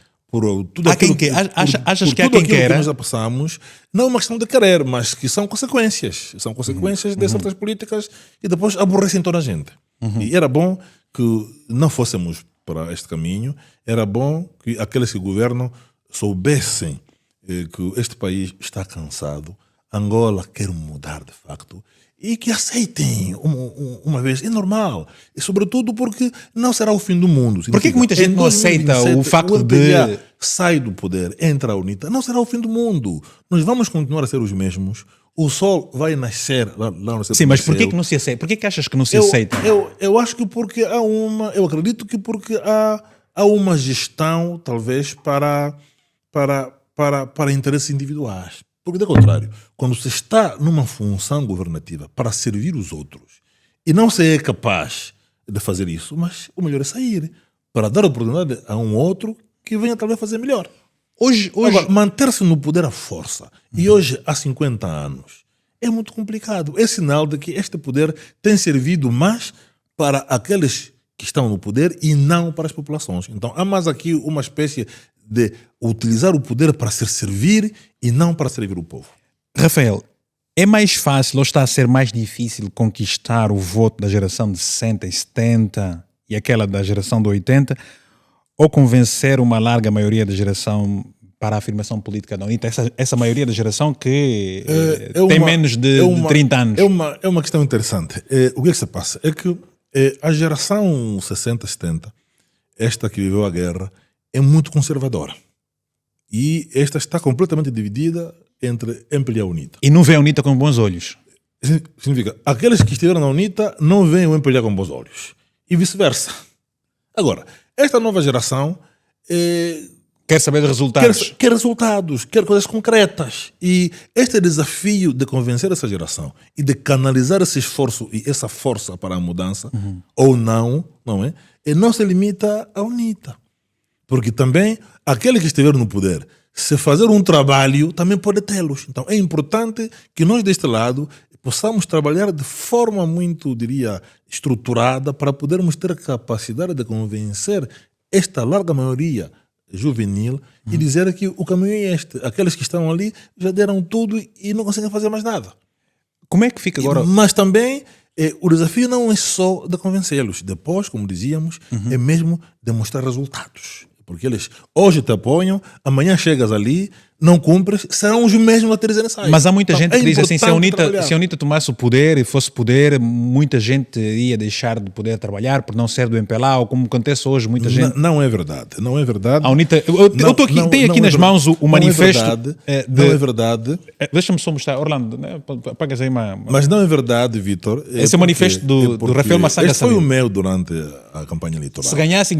Speaker 1: Achas que há quem queira?
Speaker 2: Que nós já passamos, não é uma questão de querer, mas que são consequências. São consequências de certas políticas e depois aborrecem toda a gente. E era bom que não fôssemos para este caminho, era bom que aqueles que governam soubessem que este país está cansado, Angola quer mudar de facto, e que aceitem uma vez. É normal. E sobretudo porque não será o fim do mundo.
Speaker 1: Por que muita gente não aceita o facto de...
Speaker 2: sai do poder, entra a UNITA, não será o fim do mundo. Nós vamos continuar a ser os mesmos. O sol vai nascer lá no céu.
Speaker 1: Sim, mas por que não se aceita? Por que achas que não se aceita?
Speaker 2: Eu acho que porque eu acredito que porque há uma gestão, talvez, para interesses individuais. Porque, do contrário, quando se está numa função governativa para servir os outros e não se é capaz de fazer isso, mas o melhor é sair para dar oportunidade a um outro que venha talvez fazer melhor. Hoje agora, manter-se no poder à força, e hoje há 50 anos, é muito complicado. É sinal de que este poder tem servido mais para aqueles que estão no poder e não para as populações. Então há mais aqui uma espécie de utilizar o poder para se servir e não para servir o povo.
Speaker 1: Rafael, é mais fácil ou está a ser mais difícil conquistar o voto da geração de 60 e 70 e aquela da geração de 80, ou convencer uma larga maioria da geração para a afirmação política da UNITA, essa maioria da geração que tem menos de 30 anos?
Speaker 2: É uma questão interessante. O que é que se passa? É que a geração 60, 70, esta que viveu a guerra, é muito conservadora. E esta está completamente dividida entre MPLA e a UNITA.
Speaker 1: E não vê a UNITA com bons olhos?
Speaker 2: Significa, aqueles que estiveram na UNITA não veem o MPLA com bons olhos. E vice-versa. Agora, esta nova geração
Speaker 1: quer saber de resultados.
Speaker 2: Quer resultados, quer coisas concretas. E este desafio de convencer essa geração e de canalizar esse esforço e essa força para a mudança, ou não é? E não se limita à UNITA. Porque também aqueles que estiveram no poder se fazer um trabalho, também pode tê-los. Então é importante que nós deste lado possamos trabalhar de forma muito, diria, estruturada para podermos ter a capacidade de convencer esta larga maioria juvenil e dizer que o caminho é este. Aqueles que estão ali já deram tudo e não conseguem fazer mais nada.
Speaker 1: Como é que fica agora?
Speaker 2: Mas também o desafio não é só de convencê-los. Depois, como dizíamos, é mesmo demonstrar resultados. Porque eles hoje te apoiam, amanhã chegas ali, não cumpres, serão os mesmos a te dizerem sair.
Speaker 1: Mas há muita gente que diz assim, se a
Speaker 2: trabalhar.
Speaker 1: UNITA tomasse o poder e fosse poder, muita gente ia deixar de poder trabalhar por não ser do MPLA, ou como acontece hoje, muita gente...
Speaker 2: Não é verdade, não é verdade.
Speaker 1: A UNITA... Eu estou aqui, tenho aqui nas mãos o manifesto...
Speaker 2: Não é verdade.
Speaker 1: Deixa-me só mostrar, Orlando, né? Apagas aí uma...
Speaker 2: Mas não é verdade, Vitor.
Speaker 1: Esse é o manifesto do Rafael Massanga
Speaker 2: Esse foi
Speaker 1: Sabino.
Speaker 2: o meu durante a campanha eleitoral.
Speaker 1: Se ganhasse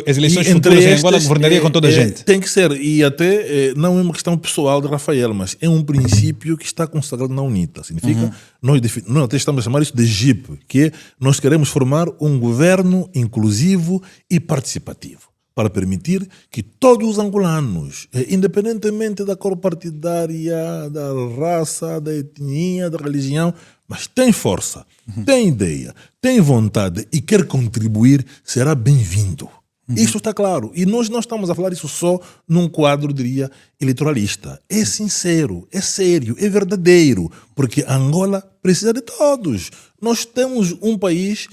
Speaker 1: as eleições futuras em Angola, governaria com toda a gente.
Speaker 2: Tem que ser, e até não é uma questão pessoal de Rafael, mas é um princípio que está consagrado na UNITA. Significa, nós até estamos a chamar isso de GIP, que é nós queremos formar um governo inclusivo e participativo, para permitir que todos os angolanos, independentemente da cor partidária, da raça, da etnia, da religião, mas tem força, tem ideia, tem vontade e quer contribuir, será bem-vindo. Isto está claro. E nós não estamos a falar isso só num quadro, diria, eleitoralista. É sincero, é sério, é verdadeiro. Porque Angola precisa de todos. Nós temos um país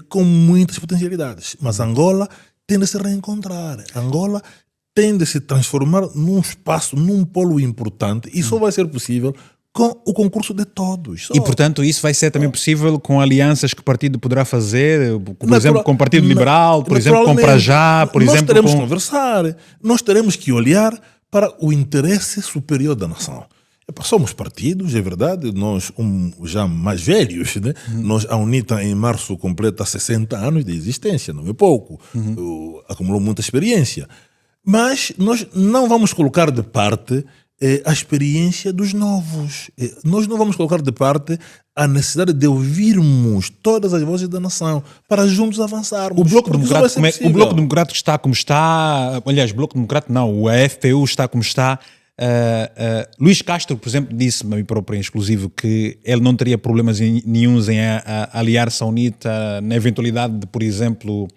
Speaker 2: com muitas potencialidades. Mas Angola tem de se reencontrar. Angola tem de se transformar num espaço, num polo importante. E só vai ser possível com o concurso de todos.
Speaker 1: E, portanto, isso vai ser também possível com alianças que o partido poderá fazer, por exemplo, com o Partido Liberal, por exemplo, com Prajá, por exemplo...
Speaker 2: Nós teremos que conversar, nós teremos que olhar para o interesse superior da nação. Somos partidos, é verdade, nós já mais velhos, né? Nós, a UNITA em março completa 60 anos de existência, não é pouco, acumulou muita experiência. Mas nós não vamos colocar de parte a experiência dos novos. Nós não vamos colocar de parte a necessidade de ouvirmos todas as vozes da nação para juntos avançarmos.
Speaker 1: O Bloco Democrático está como está, aliás, o Bloco Democrático não, o AFPU está como está. Luís Castro, por exemplo, disse-me a mim próprio em exclusivo que ele não teria problemas nenhuns em aliar-se à UNITA na eventualidade de, por exemplo,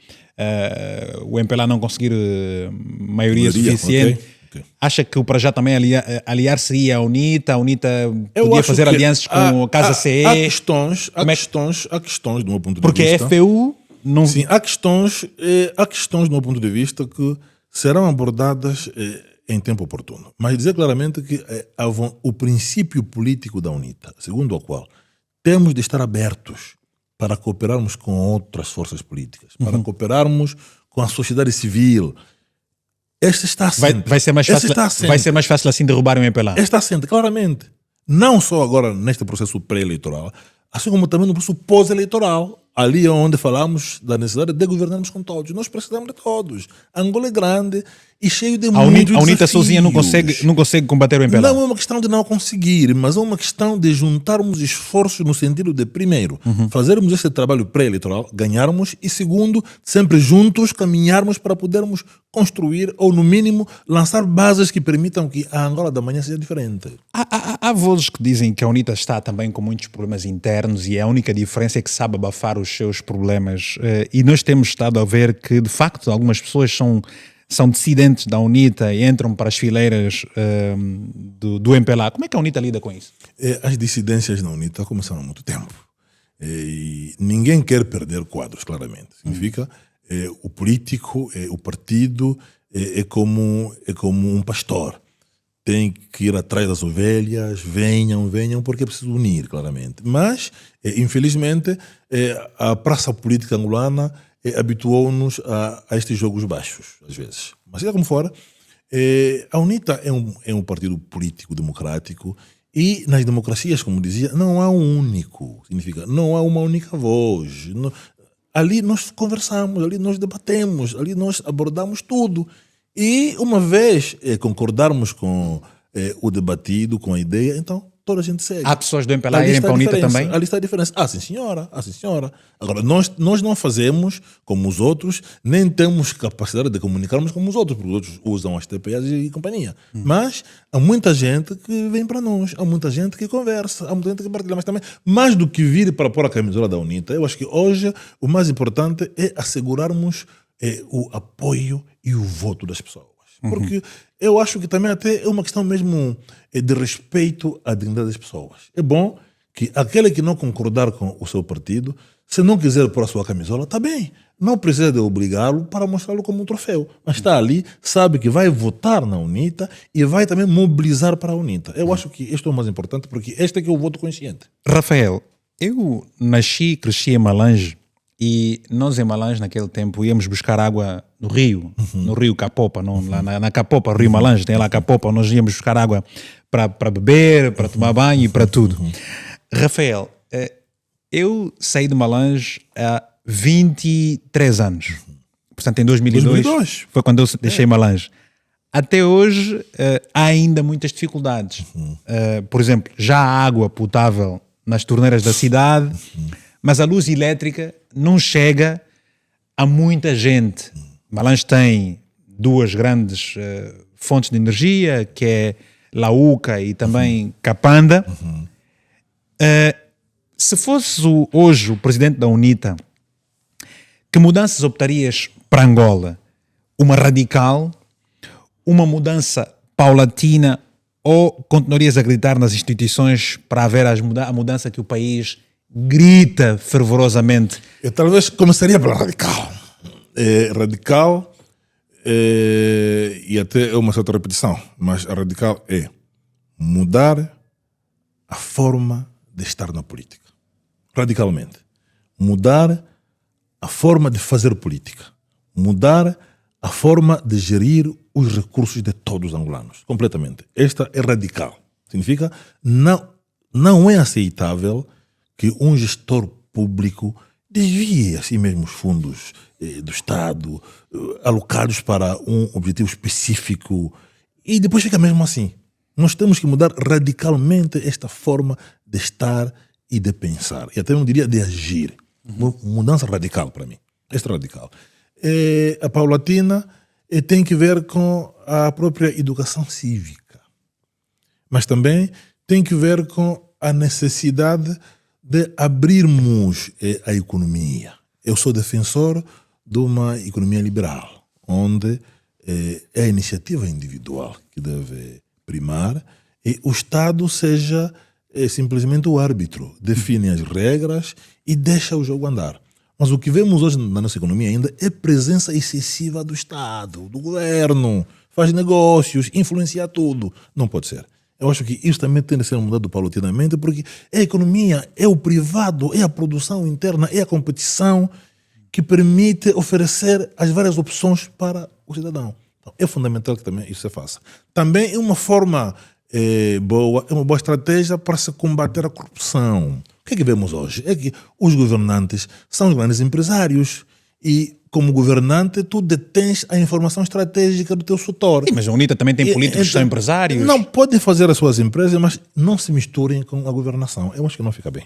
Speaker 1: o MPLA não conseguir maioria suficiente. Okay. Acha que o Prajá também aliar-se-ia à UNITA? A UNITA podia fazer alianças com a Casa CE?
Speaker 2: Há questões do meu ponto de
Speaker 1: porque
Speaker 2: vista.
Speaker 1: Porque a FPU não...
Speaker 2: Sim, há questões do meu ponto de vista que serão abordadas em tempo oportuno. Mas dizer claramente que o princípio político da UNITA, segundo o qual temos de estar abertos para cooperarmos com outras forças políticas, para cooperarmos com a sociedade civil. Este está assente.
Speaker 1: Vai ser mais fácil assim derrubar o MPLA?
Speaker 2: Está assente, claramente. Não só agora neste processo pré-eleitoral, assim como também no processo pós-eleitoral. Ali é onde falamos da necessidade de governarmos com todos. Nós precisamos de todos. Angola é grande e cheio de muitos desafios.
Speaker 1: A UNITA sozinha não consegue combater o MPLA?
Speaker 2: Não é uma questão de não conseguir, mas é uma questão de juntarmos esforços no sentido de, primeiro, fazermos esse trabalho pré-eleitoral, ganharmos, e segundo, sempre juntos caminharmos para podermos construir, ou no mínimo, lançar bases que permitam que a Angola da manhã seja diferente.
Speaker 1: Há vozes que dizem que a UNITA está também com muitos problemas internos e a única diferença é que sabe abafar os seus problemas. E nós temos estado a ver que, de facto, algumas pessoas são dissidentes da UNITA e entram para as fileiras do MPLA. Como é que a UNITA lida com isso?
Speaker 2: As dissidências na UNITA começaram há muito tempo. E ninguém quer perder quadros, claramente. Significa o político, o partido, é como um pastor. Tem que ir atrás das ovelhas, venham, porque é preciso unir, claramente. Mas, infelizmente, a praça política angolana habituou-nos a estes jogos baixos, às vezes. Mas, seja como for, a UNITA é um partido político democrático e, nas democracias, como dizia, não há um único. Significa, não há uma única voz. Não, ali nós conversamos, ali nós debatemos, ali nós abordamos tudo. E uma vez concordarmos com o debatido, com a ideia, então toda a gente segue.
Speaker 1: Há pessoas do MPLA irem para a UNITA também?
Speaker 2: Ali está a diferença. Sim senhora. Agora, nós não fazemos como os outros, nem temos capacidade de comunicarmos como os outros, porque os outros usam as TPAs e companhia. Mas há muita gente que vem para nós, há muita gente que conversa, há muita gente que partilha, mas também, mais do que vir para pôr a camisola da UNITA, eu acho que hoje o mais importante é assegurarmos o apoio e o voto das pessoas. Porque eu acho que também até é uma questão mesmo de respeito à dignidade das pessoas. É bom que aquele que não concordar com o seu partido, se não quiser pôr a sua camisola, está bem. Não precisa de obrigá-lo para mostrá-lo como um troféu. Mas está ali, sabe que vai votar na UNITA e vai também mobilizar para a UNITA. Eu acho que isto é o mais importante, porque este é que é o voto consciente.
Speaker 1: Rafael, eu nasci e cresci em Malange. E nós em Malange, naquele tempo, íamos buscar água no rio, no rio Capopa, não, lá na Capopa, Rio Malange, tem lá Capopa, nós íamos buscar água para beber, para tomar banho e para tudo. Rafael, eu saí de Malange há 23 anos. Portanto, em 2002 foi quando eu deixei Malange. Até hoje há ainda muitas dificuldades. Por exemplo, já há água potável nas torneiras da cidade, mas a luz elétrica não chega a muita gente. Malange tem duas grandes fontes de energia, que é Lauca e também Capanda. Se fosse hoje o presidente da UNITA, que mudanças optarias para Angola? Uma radical, uma mudança paulatina, ou continuarias a acreditar nas instituições para haver a mudança que o país grita fervorosamente?
Speaker 2: Eu talvez começaria pela radical. Radical e até é uma certa repetição, mas a radical é mudar a forma de estar na política. Radicalmente. Mudar a forma de fazer política. Mudar a forma de gerir os recursos de todos os angolanos. Completamente. Esta é radical. Significa não é aceitável que um gestor público desvie assim mesmo os fundos do Estado alocados para um objetivo específico e depois fica mesmo assim. Nós temos que mudar radicalmente esta forma de estar e de pensar. E até eu diria de agir. Mudança radical para mim. Esta é radical. A paulatina tem que ver com a própria educação cívica. Mas também tem que ver com a necessidade de abrirmos a economia. Eu sou defensor de uma economia liberal, onde é a iniciativa individual que deve primar e o Estado seja simplesmente o árbitro, define as regras e deixa o jogo andar. Mas o que vemos hoje na nossa economia ainda é presença excessiva do Estado, do governo, faz negócios, influencia tudo. Não pode ser. Eu acho que isso também tem de ser mudado paulatinamente, porque é a economia, é o privado, é a produção interna, é a competição que permite oferecer as várias opções para o cidadão. Então, é fundamental que também isso se faça. Também é uma forma boa, é uma boa estratégia para se combater a corrupção. O que é que vemos hoje? É que os governantes são os grandes empresários e, como governante, tu detens a informação estratégica do teu setor.
Speaker 1: Sim, mas a UNITA também tem políticos que são empresários.
Speaker 2: Não podem fazer as suas empresas, mas não se misturem com a governação. Eu acho que não fica bem.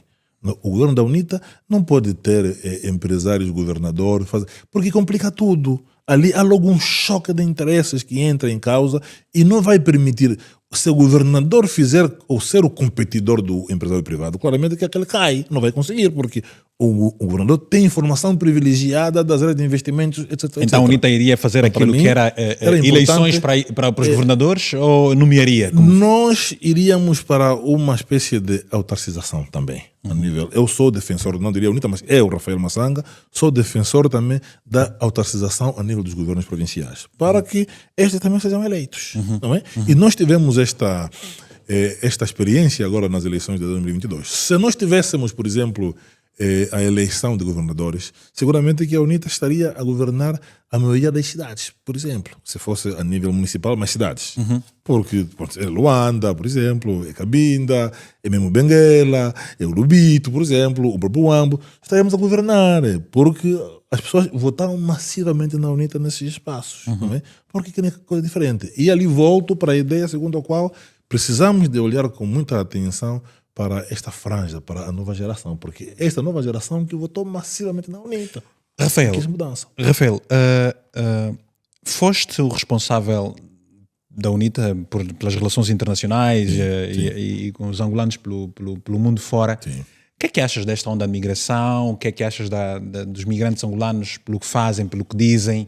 Speaker 2: O governo da UNITA não pode ter empresários, governadores, porque complica tudo. Ali há logo um choque de interesses que entra em causa e não vai permitir. Se o governador fizer ou ser o competidor do empresário privado, claramente que aquele cai, não vai conseguir, porque o governador tem informação privilegiada das áreas de investimentos, etc.
Speaker 1: Então a UNITA iria fazer aquilo que era eleições para os governadores ou nomearia?
Speaker 2: Nós iríamos para uma espécie de autarcização também. A nível, eu sou defensor, não diria UNITA, mas eu, Rafael Massanga, sou defensor também da autarcização a nível dos governos provinciais, para que estes também sejam eleitos. Não é? E nós tivemos esta experiência agora nas eleições de 2022. Se nós tivéssemos, por exemplo, a eleição de governadores, seguramente que a UNITA estaria a governar a maioria das cidades, por exemplo, se fosse a nível municipal, mas cidades. Porque é Luanda, por exemplo, é Cabinda, é mesmo Benguela, é o Lubito, por exemplo, o próprio Ambo, estaríamos a governar, porque as pessoas votaram massivamente na UNITA nesses espaços, não é? Porque querem coisa diferente. E ali volto para a ideia segundo a qual precisamos de olhar com muita atenção para esta franja, para a nova geração, porque esta nova geração que votou massivamente na UNITA.
Speaker 1: Rafael,
Speaker 2: Quis mudança.
Speaker 1: Foste o responsável da UNITA pelas relações internacionais e com os angolanos pelo mundo fora.
Speaker 2: Sim.
Speaker 1: O que é que achas desta onda de migração? O que é que achas dos migrantes angolanos pelo que fazem, pelo que dizem?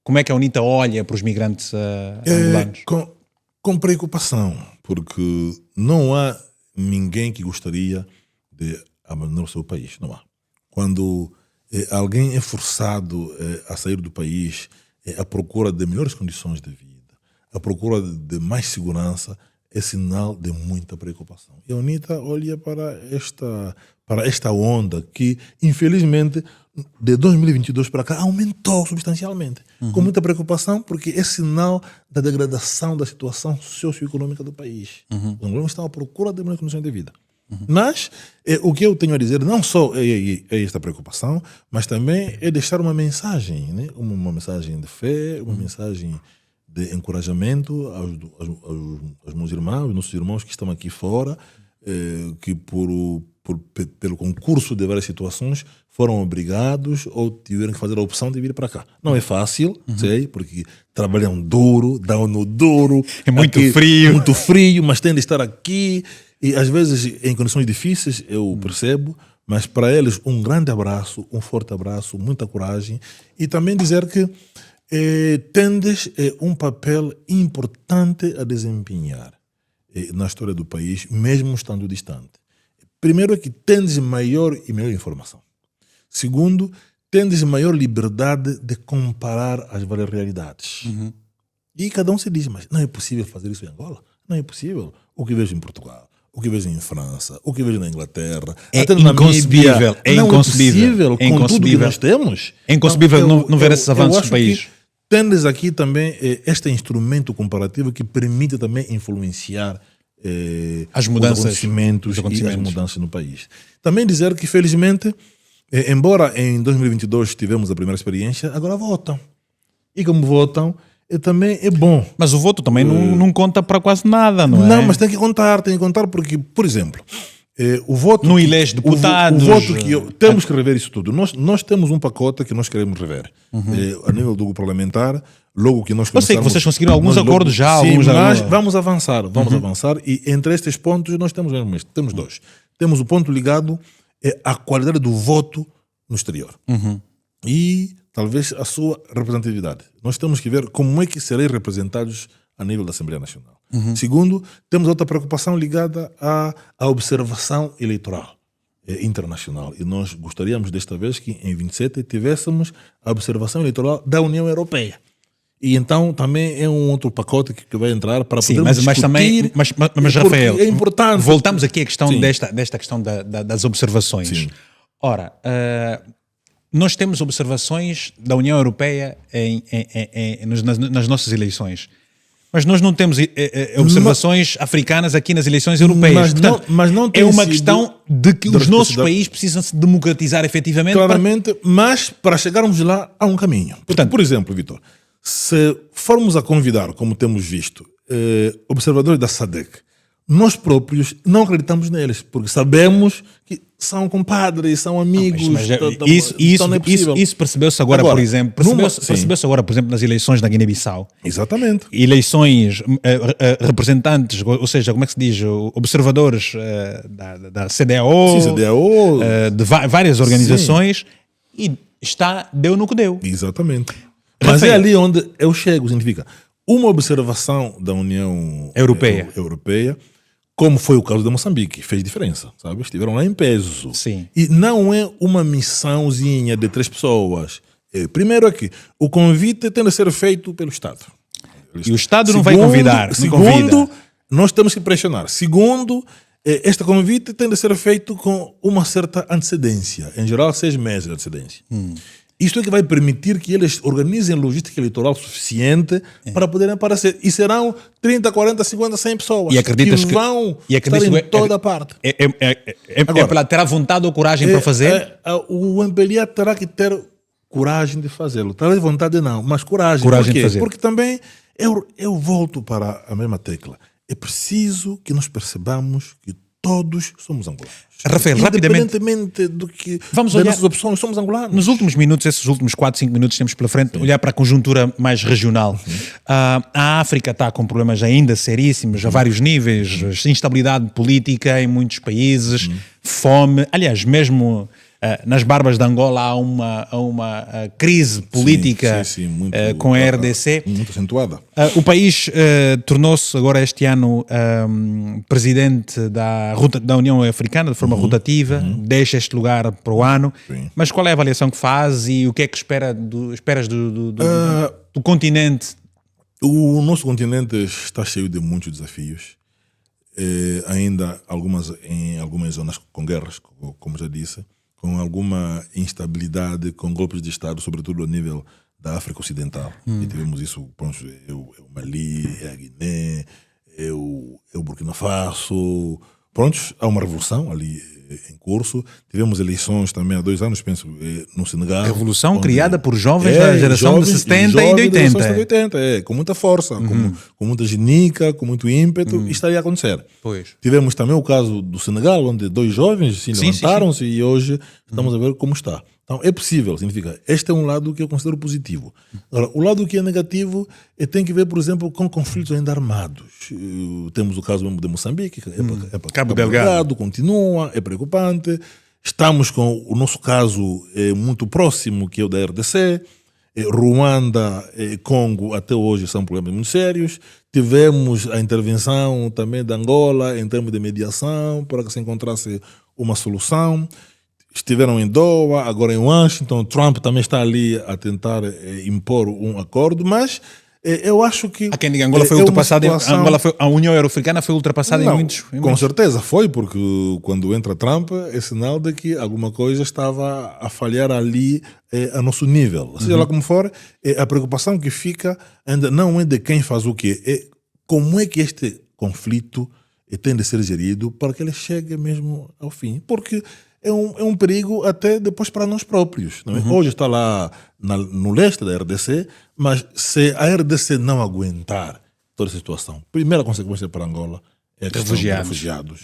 Speaker 1: Como é que a UNITA olha para os migrantes angolanos?
Speaker 2: Com preocupação, porque não há ninguém que gostaria de abandonar o seu país. Não há. Quando alguém é forçado a sair do país à procura de melhores condições de vida, à procura de mais segurança, é sinal de muita preocupação. E a UNITA olha para esta onda que, infelizmente, de 2022 para cá, aumentou substancialmente. Com muita preocupação, porque é sinal da degradação da situação socioeconômica do país. Os angolanos estão à procura de melhores condições de vida. Mas o que eu tenho a dizer não só é esta preocupação, mas também é deixar uma mensagem, né? Uma mensagem de fé, uma mensagem de encorajamento aos meus irmãos, nossos irmãos que estão aqui fora, que pelo concurso de várias situações foram obrigados ou tiveram que fazer a opção de vir para cá. Não é fácil, sei, porque trabalham duro, dão no duro.
Speaker 1: É muito
Speaker 2: aqui,
Speaker 1: frio.
Speaker 2: Muito frio, mas têm de estar aqui. E às vezes em condições difíceis, eu percebo, mas para eles um grande abraço, um forte abraço, muita coragem. E também dizer que tendes um papel importante a desempenhar na história do país, mesmo estando distante. Primeiro é que tendes maior e melhor informação. Segundo, tendes maior liberdade de comparar as várias realidades. E cada um se diz, mas não é possível fazer isso em Angola? Não é possível. O que vejo em Portugal, o que vejo em França, o que vejo na Inglaterra, até na
Speaker 1: inconcebível.
Speaker 2: Namíbia,
Speaker 1: É
Speaker 2: não
Speaker 1: inconcebível.
Speaker 2: é possível com tudo que nós temos.
Speaker 1: É inconcebível não ver esses avanços do país.
Speaker 2: Tendes aqui também este instrumento comparativo que permite também influenciar
Speaker 1: as mudanças,
Speaker 2: os acontecimentos e as mudanças no país. Também dizer que, felizmente, embora em 2022 tivemos a primeira experiência, agora votam. E como votam, também é bom.
Speaker 1: Mas o voto também não conta para quase nada, não é?
Speaker 2: Não, mas tem que contar porque, por exemplo, o voto...
Speaker 1: Não elege deputados.
Speaker 2: O voto temos que rever isso tudo. Nós temos um pacote que nós queremos rever. A nível do parlamentar, logo que nós
Speaker 1: começamos... Eu sei que vocês conseguiram alguns acordos já.
Speaker 2: Sim, mas vamos avançar. E entre estes pontos nós temos dois. Temos o ponto ligado à qualidade do voto no exterior. E talvez a sua representatividade. Nós temos que ver como é que serão representados a nível da Assembleia Nacional. Segundo, temos outra preocupação ligada à observação eleitoral internacional. E nós gostaríamos desta vez que em 27 tivéssemos a observação eleitoral da União Europeia. E então também é um outro pacote que vai entrar para podermos discutir.
Speaker 1: Mas Rafael,
Speaker 2: é importante.
Speaker 1: Voltamos aqui à questão desta questão das observações.
Speaker 2: Sim.
Speaker 1: Ora, nós temos observações da União Europeia nas nossas eleições. Mas nós não temos observações africanas aqui nas eleições europeias.
Speaker 2: Mas não tem
Speaker 1: é uma questão de que os nossos países precisam se democratizar efetivamente.
Speaker 2: Claramente, mas para chegarmos lá há um caminho. Portanto, por exemplo, Vitor, se formos a convidar, como temos visto, observadores da SADC, nós próprios não acreditamos neles, porque sabemos que são compadres, são amigos.
Speaker 1: Isso percebeu-se agora, por exemplo. Percebeu-se agora, por exemplo, nas eleições da Guiné-Bissau.
Speaker 2: Exatamente.
Speaker 1: Eleições, representantes, ou seja, como é que se diz, observadores da CDAO, de várias organizações, e deu no que deu.
Speaker 2: Exatamente. Mas é ali onde eu chego, significa uma observação da União Europeia, como foi o caso de Moçambique, fez diferença, sabe? Estiveram lá em peso.
Speaker 1: Sim.
Speaker 2: E não é uma missãozinha de 3 pessoas. Primeiro é que o convite tem de ser feito pelo Estado.
Speaker 1: E o Estado não vai convidar.
Speaker 2: Segundo, nós temos que pressionar. Segundo, este convite tem de ser feito com uma certa antecedência. Em geral, 6 meses de antecedência. Isto é que vai permitir que eles organizem logística eleitoral suficiente para poderem aparecer. E serão 30, 40, 50, 100 pessoas
Speaker 1: que
Speaker 2: vão estar em toda parte.
Speaker 1: Agora, terá vontade ou coragem para fazer?
Speaker 2: O MPLA terá que ter coragem de fazê-lo. Talvez vontade não, mas coragem.
Speaker 1: Coragem de fazer.
Speaker 2: Porque também eu volto para a mesma tecla. é preciso que nós percebamos que todos somos angolanos.
Speaker 1: Rafael, rapidamente,
Speaker 2: independentemente do que
Speaker 1: vamos
Speaker 2: das
Speaker 1: olhar
Speaker 2: nossas opções, somos angolanos.
Speaker 1: nos últimos minutos, esses últimos 4, 5 minutos que temos pela frente, olhar para a conjuntura mais regional. A África está com problemas ainda seríssimos a vários níveis, instabilidade política em muitos países, fome, aliás, mesmo nas barbas de Angola há uma crise política
Speaker 2: muito,
Speaker 1: com a RDC.
Speaker 2: Muito acentuada.
Speaker 1: O país tornou-se agora este ano presidente da União Africana de forma rotativa, deixa este lugar para o ano.
Speaker 2: Sim.
Speaker 1: Mas qual é a avaliação que faz e o que é que esperas do continente?
Speaker 2: O nosso continente está cheio de muitos desafios. Ainda em algumas zonas com guerras, como já disse, com alguma instabilidade, com golpes de Estado, sobretudo a nível da África Ocidental. E tivemos isso, é o Mali, é a Guiné, é o Burkina Faso. Prontos, há uma revolução ali em curso. Tivemos eleições também há 2 anos, penso, no Senegal.
Speaker 1: Revolução criada por jovens da geração de 70 e de 80.
Speaker 2: Com muita força, com muita genica, com muito ímpeto, isto aí a acontecer.
Speaker 1: Pois.
Speaker 2: Tivemos também o caso do Senegal, onde 2 jovens se levantaram-se e hoje estamos a ver como está. Então é possível, significa, este é um lado que eu considero positivo. Agora, o lado que é negativo tem que ver, por exemplo, com conflitos ainda armados. Temos o caso mesmo de Moçambique, para
Speaker 1: Cabo Delgado,
Speaker 2: continua, é preocupante. Estamos com o nosso caso muito próximo, que é o da RDC. Ruanda e Congo até hoje são problemas muito sérios. Tivemos a intervenção também da Angola em termos de mediação para que se encontrasse uma solução. Estiveram em Doha, agora em Washington. Trump também está ali a tentar impor um acordo, mas eu acho que...
Speaker 1: Há quem diga Angola foi ultrapassada, a União Euroafricana foi ultrapassada em muitos...
Speaker 2: Com certeza foi, porque quando entra Trump é sinal de que alguma coisa estava a falhar ali a nosso nível. Seja lá como for, a preocupação que fica ainda não é de quem faz o quê, é como é que este conflito tem de ser gerido para que ele chegue mesmo ao fim. Porque é um perigo até depois para nós próprios. Não é? Hoje está lá no leste da RDC, mas se a RDC não aguentar toda essa situação, primeira consequência para Angola é a questão dos refugiados.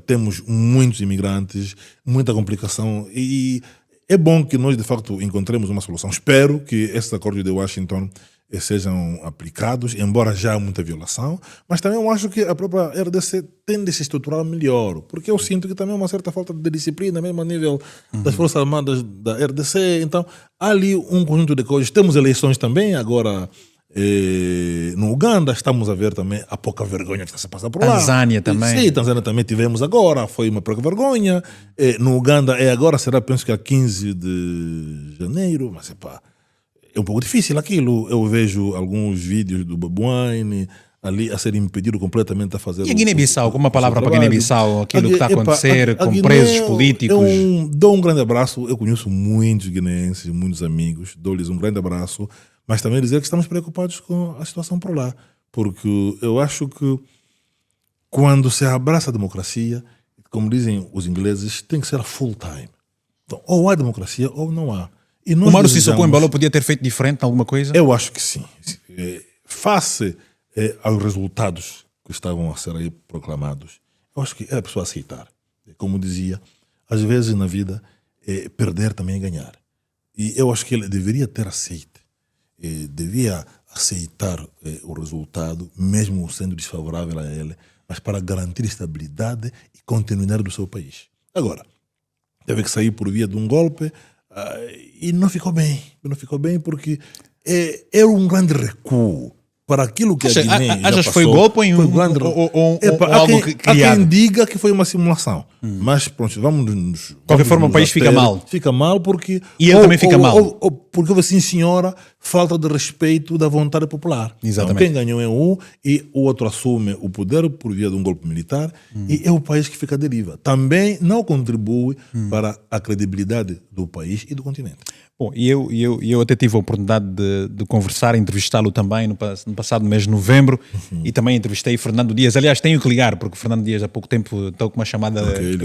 Speaker 2: Temos muitos imigrantes, muita complicação e é bom que nós de facto encontremos uma solução. Espero que esses acordos de Washington sejam aplicados, embora já há muita violação, mas também eu acho que a própria RDC tem de se estruturar melhor, porque eu sinto que também há uma certa falta de disciplina, mesmo a nível das Forças Armadas da RDC. Então, há ali um conjunto de coisas. Temos eleições também agora no Uganda, estamos a ver também a pouca vergonha que está a passar por lá.
Speaker 1: Tanzânia também.
Speaker 2: Sim, Tanzânia também tivemos agora, foi uma pouca vergonha. No Uganda agora, será, penso que a 15 de janeiro, mas é um pouco difícil aquilo. Eu vejo alguns vídeos do Bobi Wine ali a ser impedido completamente a fazer.
Speaker 1: E a Guiné-Bissau, como uma palavra para a Guiné-Bissau, aquilo que está a acontecer com Guiné, presos políticos.
Speaker 2: Dou um grande abraço. Eu conheço muitos guineenses, muitos amigos. Dou-lhes um grande abraço, mas também dizer que estamos preocupados com a situação por lá, porque eu acho que quando se abraça a democracia, como dizem os ingleses, tem que ser full time. Então, ou há democracia ou não há.
Speaker 1: O Mauro Sissoko Embalo podia ter feito diferente em alguma coisa?
Speaker 2: Eu acho que sim. Face aos resultados que estavam a ser aí proclamados, eu acho que era a pessoa aceitar. Como dizia, às vezes na vida, perder também é ganhar. E eu acho que ele deveria ter aceito. Devia aceitar o resultado, mesmo sendo desfavorável a ele, mas para garantir estabilidade e continuidade do seu país. Agora, teve que sair por via de um golpe, e não ficou bem. Não ficou bem porque era um grande recuo para aquilo que a Guiné já passou.
Speaker 1: Foi golpe ou algo criado?
Speaker 2: Há quem diga que foi uma simulação. Mas pronto, vamos...
Speaker 1: De qualquer forma o país fica mal.
Speaker 2: Fica mal porque...
Speaker 1: E ele também fica mal.
Speaker 2: Porque houve, sim senhora, falta de respeito da vontade popular.
Speaker 1: Exatamente.
Speaker 2: Então, quem ganhou é um e o outro assume o poder por via de um golpe militar e é o país que fica à deriva. Também não contribui para a credibilidade do país e do continente.
Speaker 1: Bom, e eu até tive a oportunidade de conversar, entrevistá-lo também no passado mês de novembro e também entrevistei Fernando Dias. Aliás, tenho que ligar, porque Fernando Dias há pouco tempo estou com uma chamada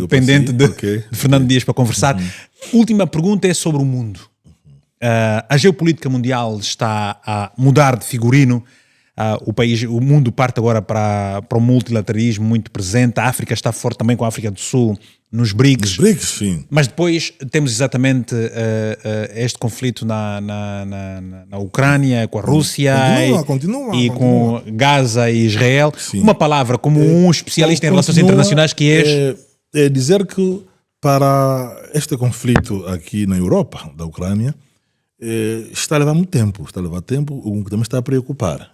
Speaker 1: pendente de Fernando Dias para conversar. Última pergunta é sobre o mundo. A geopolítica mundial está a mudar de figurino. o mundo parte agora para o multilateralismo muito presente. A África está forte também com a África do Sul nos BRICS.
Speaker 2: Os BRICS, sim.
Speaker 1: Mas depois temos exatamente este conflito na Ucrânia, com a Rússia
Speaker 2: continua.
Speaker 1: Com Gaza e Israel.
Speaker 2: Sim.
Speaker 1: Uma palavra, como um especialista em relações internacionais que és...
Speaker 2: É dizer que para este conflito aqui na Europa, da Ucrânia, está a levar muito tempo. Está a levar tempo, o que também está a preocupar.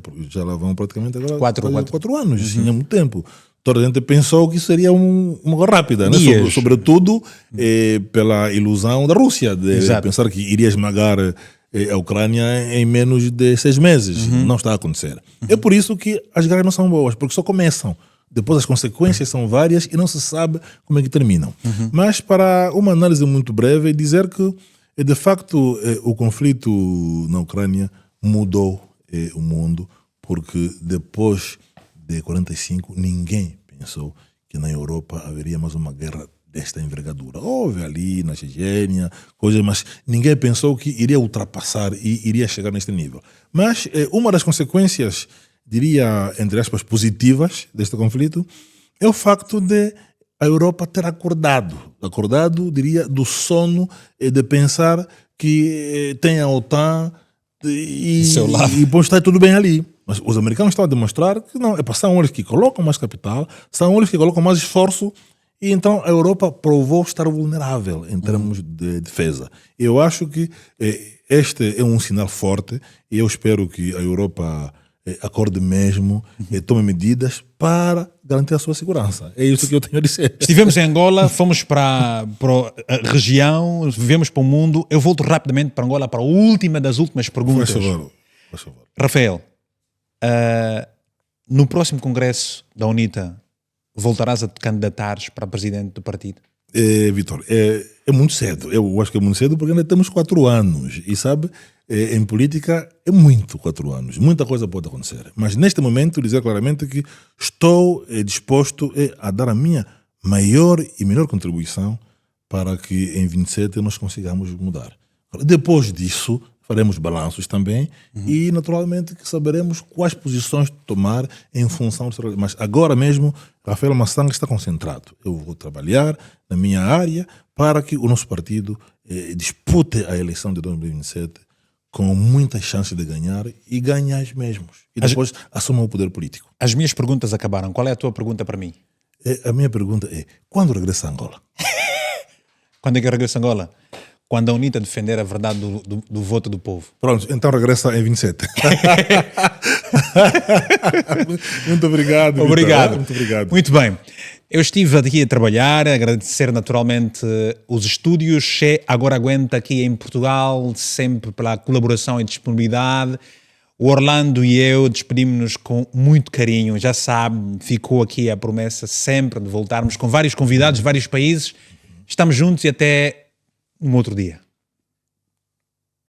Speaker 2: Porque já lá vão praticamente agora 4 anos. Sim, é muito tempo. Toda a gente pensou que seria uma coisa rápida, né? Sobretudo pela ilusão da Rússia, de pensar que iria esmagar a Ucrânia em menos de 6 meses. Não está a acontecer. É por isso que as guerras não são boas, porque só começam. Depois as consequências são várias e não se sabe como é que terminam. Mas para uma análise muito breve, dizer que de facto o conflito na Ucrânia mudou o mundo, porque depois de 45 ninguém pensou que na Europa haveria mais uma guerra desta envergadura. Houve ali na Chechênia coisas, mas ninguém pensou que iria ultrapassar e iria chegar neste nível. Mas uma das consequências, diria, entre aspas, positivas deste conflito é o facto de a Europa ter acordado, diria, do sono de pensar que tem a OTAN e depois está tudo bem ali. Mas os americanos estão a demonstrar que não, são eles que colocam mais capital, são eles que colocam mais esforço, e então a Europa provou estar vulnerável em termos de defesa. Eu acho que este é um sinal forte e eu espero que a Europa acorde mesmo e tome medidas para garantir a sua segurança. É isso que eu tenho a dizer.
Speaker 1: Estivemos em Angola, fomos para a região, vivemos para o mundo. Eu volto rapidamente para Angola para a última das últimas perguntas.
Speaker 2: Faz favor.
Speaker 1: Rafael, no próximo congresso da UNITA voltarás a te candidatares para presidente do partido?
Speaker 2: Vitor, é muito cedo. Eu acho que é muito cedo porque ainda temos 4 anos. E sabe, em política é muito 4 anos. Muita coisa pode acontecer. Mas neste momento dizer claramente que estou disposto a dar a minha maior e melhor contribuição para que em 27 nós consigamos mudar. Depois disso, faremos balanços também e naturalmente que saberemos quais posições tomar em função do... Mas agora mesmo, Rafael Massanga está concentrado. Eu vou trabalhar na minha área para que o nosso partido dispute a eleição de 2027 com muitas chances de ganhar e ganhar as mesmos. E depois assuma o poder político.
Speaker 1: As minhas perguntas acabaram. Qual é a tua pergunta para mim?
Speaker 2: A minha pergunta é, quando regressa a Angola?
Speaker 1: Quando é que eu regresso a Angola? Quando a UNITA defender a verdade do voto do povo.
Speaker 2: Pronto, então regressa em 27. Muito obrigado.
Speaker 1: Obrigado.
Speaker 2: Muito obrigado.
Speaker 1: Muito bem. Eu estive aqui a trabalhar, agradecer naturalmente os estúdios. Agora aguenta aqui em Portugal, sempre pela colaboração e disponibilidade. O Orlando e eu despedimos-nos com muito carinho. Já sabe, ficou aqui a promessa sempre de voltarmos com vários convidados de vários países. Estamos juntos e até um outro dia.